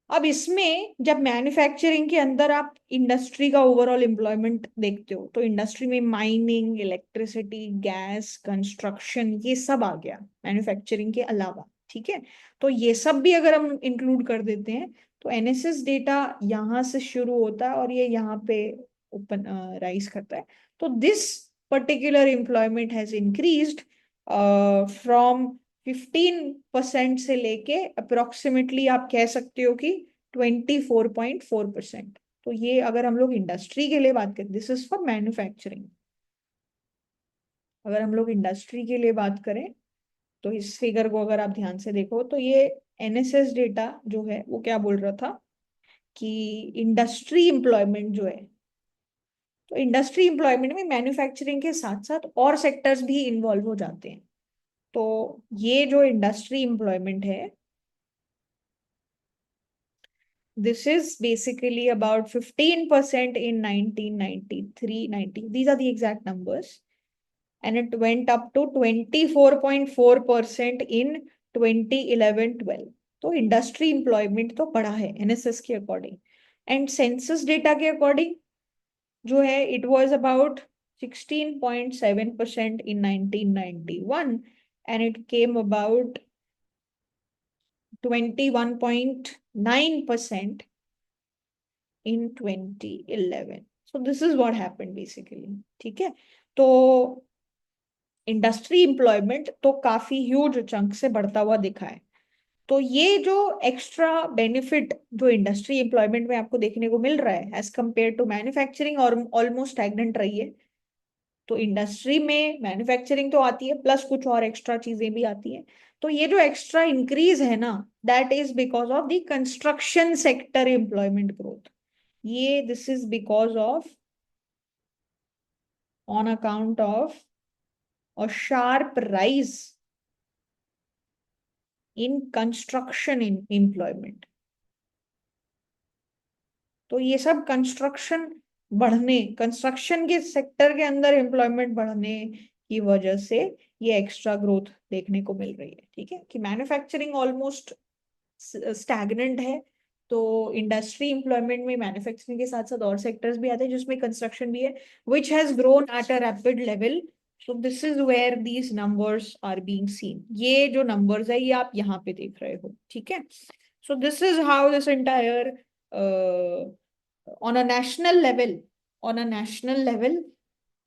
अब इसमें जब मैन्युफैक्चरिंग के अंदर आप इंडस्ट्री का ओवरऑल एम्प्लॉयमेंट देखते हो तो इंडस्ट्री में माइनिंग, इलेक्ट्रिसिटी, गैस, कंस्ट्रक्शन, ये सब आ गया मैन्युफैक्चरिंग के अलावा. ठीक है, तो ये सब भी अगर हम इंक्लूड कर देते हैं तो एनएसएस डेटा यहाँ से शुरू होता है और ये यहाँ पे ओपन राइज करता है. तो this particular employment has increased from 15% से लेके अप्रोक्सीमेटली आप कह सकते हो कि 24.4%. तो ये अगर हम लोग इंडस्ट्री के लिए बात करें, दिस इज फॉर मैन्युफैक्चरिंग. अगर हम लोग इंडस्ट्री के लिए बात करें तो इस फिगर को अगर आप ध्यान से देखो तो ये एनएसएस डेटा जो है वो क्या बोल रहा था कि इंडस्ट्री एम्प्लॉयमेंट जो है, तो इंडस्ट्री एम्प्लॉयमेंट में मैन्युफैक्चरिंग के साथ साथ और सेक्टर्स भी इन्वॉल्व हो जाते हैं. तो ये जो इंडस्ट्री एम्प्लॉयमेंट है, this is basically about 15% in 1993, 90. These are the exact numbers. And it went up to 24.4% in 2011-12. तो इंडस्ट्री एम्प्लॉयमेंट तो बढ़ा है एनएसएस के अकॉर्डिंग. एंड सेंसस डेटा के अकॉर्डिंग जो है it was about 16.7% in 1991 and it came about 21.9% in 2011. So this is what happened basically. ठीक है, तो इंडस्ट्री एम्प्लॉयमेंट तो काफी ह्यूज चंक से बढ़ता हुआ दिखा है. तो ये जो एक्स्ट्रा बेनिफिट जो इंडस्ट्री एम्प्लॉयमेंट में आपको देखने को मिल रहा है एज कंपेयर टू मैन्युफैक्चरिंग, और ऑलमोस्ट स्टैग्नेंट रही है. तो इंडस्ट्री में मैन्युफैक्चरिंग तो आती है प्लस कुछ और एक्स्ट्रा चीजें भी आती हैं. तो ये जो एक्स्ट्रा इंक्रीज है ना, that is because of the construction sector employment growth. ये this is because of, on account of a sharp rise in construction in employment. तो ये सब कंस्ट्रक्शन के सेक्टर के अंदर एम्प्लॉयमेंट बढ़ने की वजह से ये एक्स्ट्रा ग्रोथ देखने को मिल रही है। ठीक है, कि मैन्युफैक्चरिंग ऑलमोस्ट स्टैग्नेंट है, तो इंडस्ट्री एम्प्लॉयमेंट में मैन्युफैक्चरिंग के साथ साथ और सेक्टर्स भी आते हैं जिसमें कंस्ट्रक्शन भी है, which has grown at a rapid level. So this is where these numbers are being seen. ये जो नंबर्स है ये आप यहाँ पे देख रहे हो। ठीक है, so this is how this entire on a national level, on a national level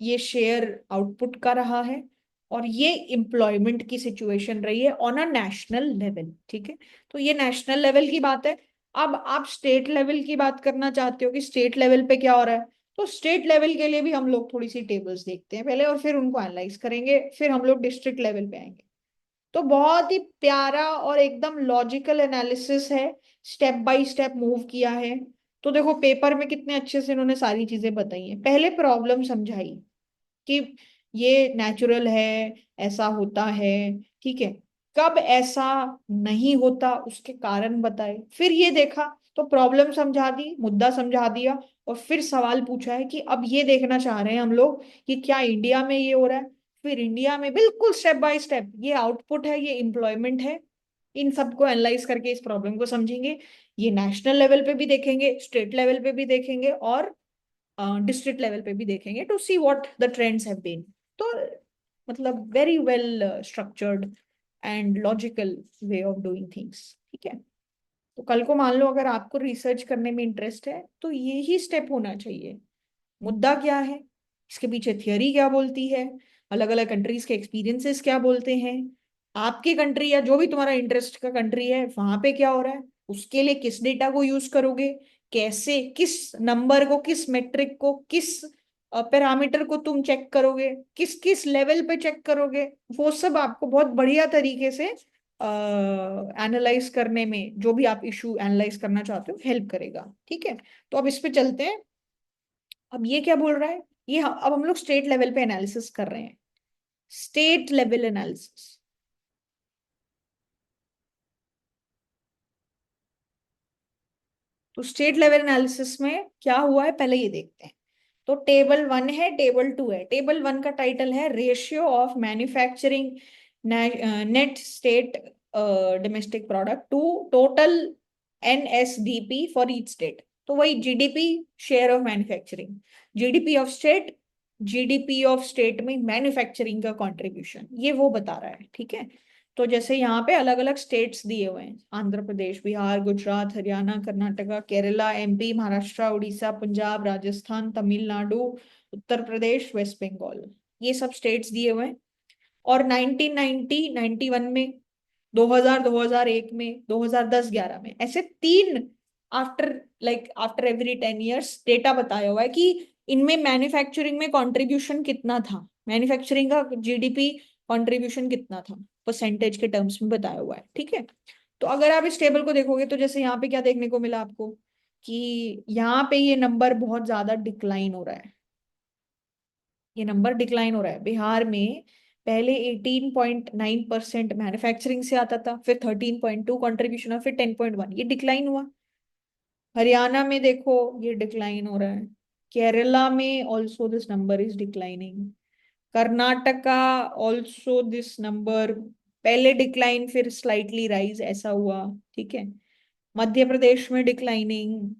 ये शेयर आउटपुट का रहा है, और ये एम्प्लॉयमेंट की सिचुएशन रही है ऑन अ नेशनल लेवल। ठीक है, तो ये नेशनल लेवल की बात है। अब आप स्टेट लेवल की बात करना चाहते हो कि स्टेट लेवल पे क्या हो रहा है, तो स्टेट लेवल के लिए भी हम लोग थोड़ी सी टेबल्स देखते हैं पहले, और फिर उनको एनालाइज करेंगे, फिर हम लोग डिस्ट्रिक्ट लेवल पे आएंगे। तो बहुत ही प्यारा और एकदम लॉजिकल एनालिसिस है, स्टेप बाय स्टेप मूव किया है। तो देखो पेपर में कितने अच्छे से इन्होंने सारी चीजें बताई हैं। पहले प्रॉब्लम समझाई कि ये नेचुरल है, ऐसा होता है। ठीक है, कब ऐसा नहीं होता उसके कारण बताए, फिर ये देखा, तो प्रॉब्लम समझा दी, मुद्दा समझा दिया, और फिर सवाल पूछा है कि अब ये देखना चाह रहे हैं हम लोग कि क्या इंडिया में ये हो रहा है। फिर इंडिया में बिल्कुल स्टेप बाय स्टेप ये आउटपुट है, ये एम्प्लॉयमेंट है, इन सबको एनालाइज करके इस प्रॉब्लम को समझेंगे। ये नेशनल लेवल पे भी देखेंगे, स्टेट लेवल पे भी देखेंगे, और डिस्ट्रिक्ट लेवल पे भी देखेंगे, to see what the trends have been. तो मतलब very well structured and logical way of doing things. ठीक है, तो कल को मान लो अगर आपको रिसर्च करने में इंटरेस्ट है तो ये ही स्टेप होना चाहिए। मुद्दा क्या है, इसके पीछे थियोरी क्या बोलती है, अलग अलग कंट्रीज के एक्सपीरियंसेस क्या बोलते हैं, आपकी कंट्री या जो भी तुम्हारा इंटरेस्ट का कंट्री है वहां पे क्या हो रहा है, उसके लिए किस डेटा को यूज करोगे, कैसे, किस नंबर को, किस मेट्रिक को, किस पैरामीटर को तुम चेक करोगे, किस किस लेवल पे चेक करोगे, वो सब आपको बहुत बढ़िया तरीके से एनालाइज करने में, जो भी आप इशू एनालाइज करना चाहते हो, हेल्प करेगा। ठीक है, तो अब इस पे चलते हैं। अब ये क्या बोल रहा है, ये अब हम लोग स्टेट लेवल पे एनालिसिस कर रहे हैं, स्टेट लेवल एनालिसिस। तो स्टेट लेवल एनालिसिस में क्या हुआ है पहले ये देखते हैं। तो टेबल 1 है, टेबल 2 है। टेबल 1 का टाइटल है ratio of manufacturing net state domestic product to total NSDP for each state. तो वही GDP, share of manufacturing, GDP of state, GDP of state में मैन्युफैक्चरिंग का कंट्रीब्यूशन, ये वो बता रहा है। ठीक है, तो जैसे यहाँ पे अलग अलग स्टेट्स दिए हुए हैं, आंध्र प्रदेश, बिहार, गुजरात, हरियाणा, कर्नाटका, केरला, एमपी, महाराष्ट्र, उड़ीसा, पंजाब, राजस्थान, तमिलनाडु, उत्तर प्रदेश, वेस्ट बंगाल, ये सब स्टेट्स दिए हुए हैं। और 1990, 91 में, 2000, 2001 में, 2010, 11 में, ऐसे तीन, after after every 10 years data बताया हुआ है कि इनमें मैन्युफैक्चरिंग में कंट्रीब्यूशन कितना था, मैन्युफैक्चरिंग का जीडीपी कंट्रीब्यूशन कितना था, परसेंटेज के टर्म्स में बताया हुआ है। ठीक है, तो अगर आप इस टेबल को देखोगे तो जैसे यहाँ पे क्या देखने को मिला आपको कि यहाँ पे ये नंबर बहुत ज्यादा डिक्लाइन हो रहा है, ये नंबर डिक्लाइन हो रहा है। बिहार में पहले 18.9% मैन्युफैक्चरिंग से आता था, फिर 13.2 कंट्रीब्यूशन, और फिर 10.1, ये डिक्लाइन हुआ। हरियाणा में देखो ये डिक्लाइन हो रहा है, केरला में also this number is declining, Karnataka also this number, पहले डिक्लाइन फिर स्लाइटली राइज, ऐसा हुआ। ठीक है, मध्य प्रदेश में declining,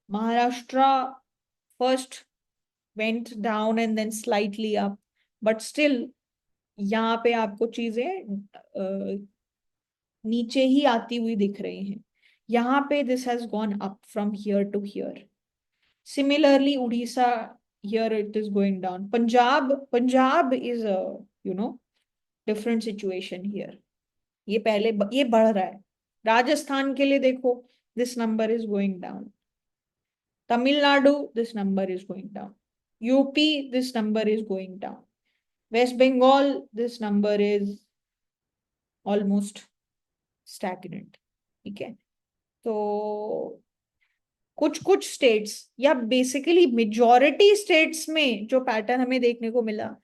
Maharashtra first went down and then slightly up, but still यहाँ पे आपको चीजें नीचे ही आती हुई दिख रही हैं। यहाँ पे this has gone up from here to here. Similarly Orissa, here it is going down. Punjab is different situation here, ये पहले ये बढ़ रहा है। राजस्थान के लिए देखो, this number is going down. Tamil Nadu, this number is going down. UP, this number is going down. West Bengal, this number is almost stagnant. ठीक है, तो कुछ कुछ स्टेट्स, या बेसिकली मेजॉरिटी स्टेट्स में जो पैटर्न हमें देखने को मिला,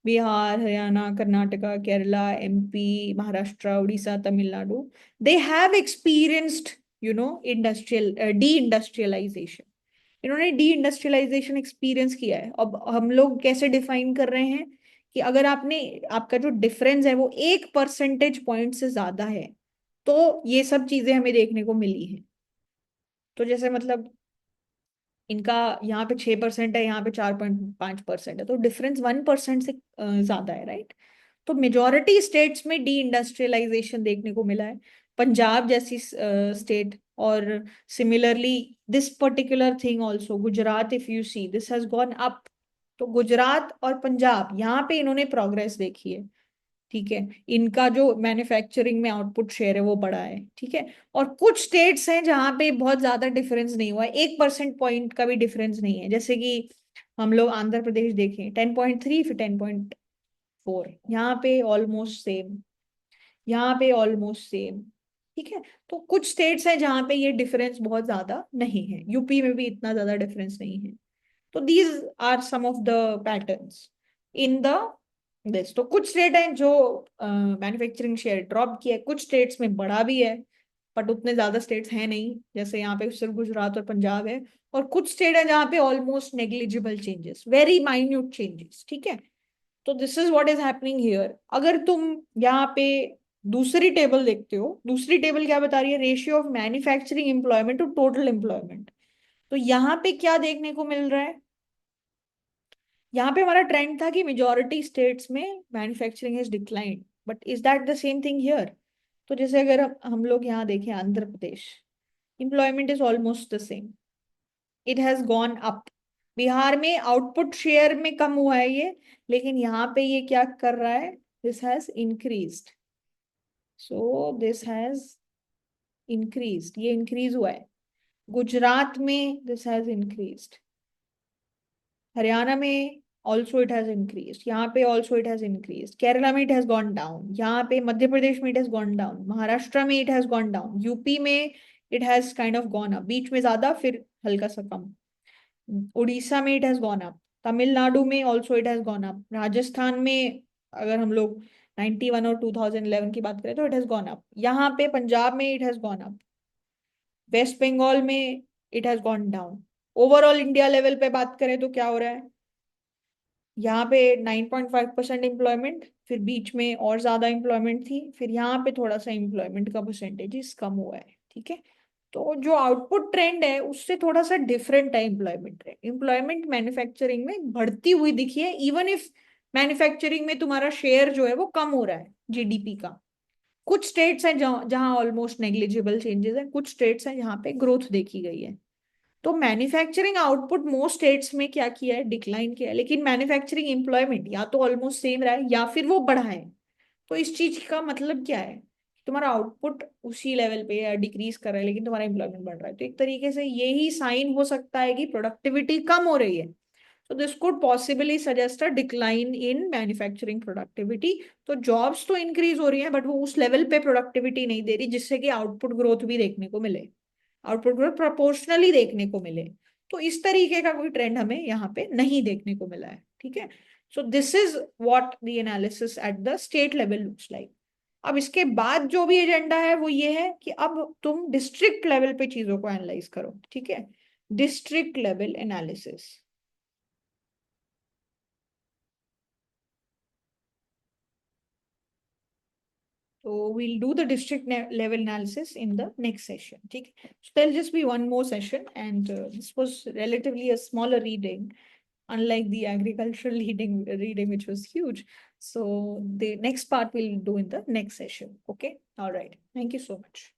Bihar, Haryana, Karnataka, Kerala, MP, Maharashtra, Orissa, Tamil Nadu, they have experienced industrial deindustrialization. इन्होंने डी इंडस्ट्रियलाइजेशन एक्सपीरियंस किया है। अब हम लोग कैसे डिफाइन कर रहे हैं कि अगर आपने, आपका जो डिफरेंस है वो 1 परसेंटेज पॉइंट से ज्यादा है, तो ये सब चीजें हमें देखने को मिली है। तो जैसे मतलब इनका यहाँ पे 6% है, यहाँ पे 4.5% है, तो डिफरेंस 1% से ज्यादा है, राइट। तो मेजोरिटी स्टेट्स में डी इंडस्ट्रियलाइजेशन देखने को मिला है, पंजाब जैसी स्टेट। और similarly this particular thing also Gujarat, if you see this has gone up. तो गुजरात और पंजाब यहाँ पे इन्होंने प्रोग्रेस देखी है, ठीक है। इनका जो मैन्युफैक्चरिंग में आउटपुट शेयर है वो बढ़ा है, ठीक है। और कुछ स्टेट्स हैं जहां पे बहुत ज्यादा डिफरेंस नहीं हुआ है, 1 परसेंट पॉइंट का भी डिफरेंस नहीं है। जैसे कि हम लोग आंध्र प्रदेश देखें, 10.3 फिर 10.4, यहाँ पे ऑलमोस्ट सेम, यहाँ पे ऑलमोस्ट सेम, ठीक है। तो कुछ स्टेट्स हैं जहां पे ये डिफरेंस बहुत ज्यादा नहीं है, यूपी में भी इतना ज्यादा डिफरेंस नहीं है। तो these are some of the patterns in the this. तो कुछ स्टेट हैं जो मैन्युफैक्चरिंग शेयर ड्रॉप किया है, कुछ स्टेट्स में बढ़ा भी है, बट उतने ज्यादा स्टेट्स हैं नहीं, जैसे यहाँ पे सिर्फ गुजरात और पंजाब है। और कुछ स्टेट है जहाँ पे almost negligible changes, very minute changes, ठीक है। तो this is what is happening here. अगर तुम यहाँ पे दूसरी टेबल देखते हो, दूसरी टेबल क्या बता रही है, ratio of manufacturing employment to total employment. तो यहाँ पे क्या देखने को मिल रहा है, यहाँ पे हमारा ट्रेंड था कि मेजोरिटी स्टेट्स में manufacturing has declined, but is that the same thing here. तो जैसे अगर हम लोग यहाँ देखें Andhra Pradesh, employment is almost the same, it has gone up. Bihar में आउटपुट शेयर में कम हुआ है ये, लेकिन यहाँ पे ये क्या कर रहा है, this has increased. So this has increased, ये इंक्रीज हुआ है। गुजरात में दिस हैज इंक्रीज्ड, हरियाणा में ऑल्सो इट हैज इंक्रीज, यहाँ पे also it has increase, Kerala में इट हैज गॉन डाउन, यहाँ पे मध्य प्रदेश में it has gone down, Maharashtra में it has gone down, UP में it has kind of gone up, बीच में ज्यादा फिर हल्का सा कम, उड़ीसा में it has gone up, Tamil Nadu में also it has gone up, Rajasthan में अगर हम लोग 91 और 2011 की बात करें तो इट हैज गॉन अप, यहाँ पे पंजाब में it has gone up, West Bengal में it has gone down. Overall India level पे बात करें तो क्या हो रहा है, यहाँ पे 9.5% एम्प्लॉयमेंट, फिर बीच में और ज्यादा एम्प्लॉयमेंट थी, फिर यहाँ पे थोड़ा सा एम्प्लॉयमेंट का परसेंटेज कम हुआ है, ठीक है। तो जो आउटपुट ट्रेंड है उससे थोड़ा सा डिफरेंट है एम्प्लॉयमेंट ट्रेंड। एम्प्लॉयमेंट मैन्युफैक्चरिंग में बढ़ती हुई दिखी है, इवन इफ मैन्युफैक्चरिंग में तुम्हारा शेयर जो है वो कम हो रहा है जीडीपी का। कुछ स्टेट्स हैं जहाँ जहाँ ऑलमोस्ट नेग्लिजिबल चेंजेस है, कुछ स्टेट्स हैं जहाँ पे ग्रोथ देखी गई है। तो मैन्युफैक्चरिंग आउटपुट मोस्ट स्टेट्स में क्या किया है, डिक्लाइन किया है, लेकिन मैन्युफैक्चरिंग एम्प्लॉयमेंट या तो ऑलमोस्ट सेम रहा है या फिर वो बढ़ा है। तो इस चीज का मतलब क्या है, तुम्हारा आउटपुट उसी लेवल पे या डिक्रीज कर रहा है लेकिन तुम्हारा एम्प्लॉयमेंट बढ़ रहा है, तो एक तरीके से यही साइन हो सकता है कि प्रोडक्टिविटी कम हो रही है। तो this could possibly suggest a decline in manufacturing productivity. तो जॉब्स तो इंक्रीज हो रही हैं बट वो उस लेवल पे प्रोडक्टिविटी नहीं दे रही जिससे कि आउटपुट ग्रोथ भी देखने को मिले, आउटपुट ग्रोथ प्रोपोर्शनली देखने को मिले। तो इस तरीके का कोई ट्रेंड हमें यहाँ पे नहीं देखने को मिला है, ठीक है। So this is what the analysis eight the state level looks like. अब इसके बाद जो भी एजेंडा है वो ये है कि अब तुम डिस्ट्रिक्ट लेवल पे चीजों को एनालाइज करो, ठीक है। District level analysis. So we'll do the district level analysis in the next session. Okay. So there'll just be one more session, and this was relatively a smaller reading, unlike the agricultural reading which was huge. So the next part we'll do in the next session. Okay. All right. Thank you so much.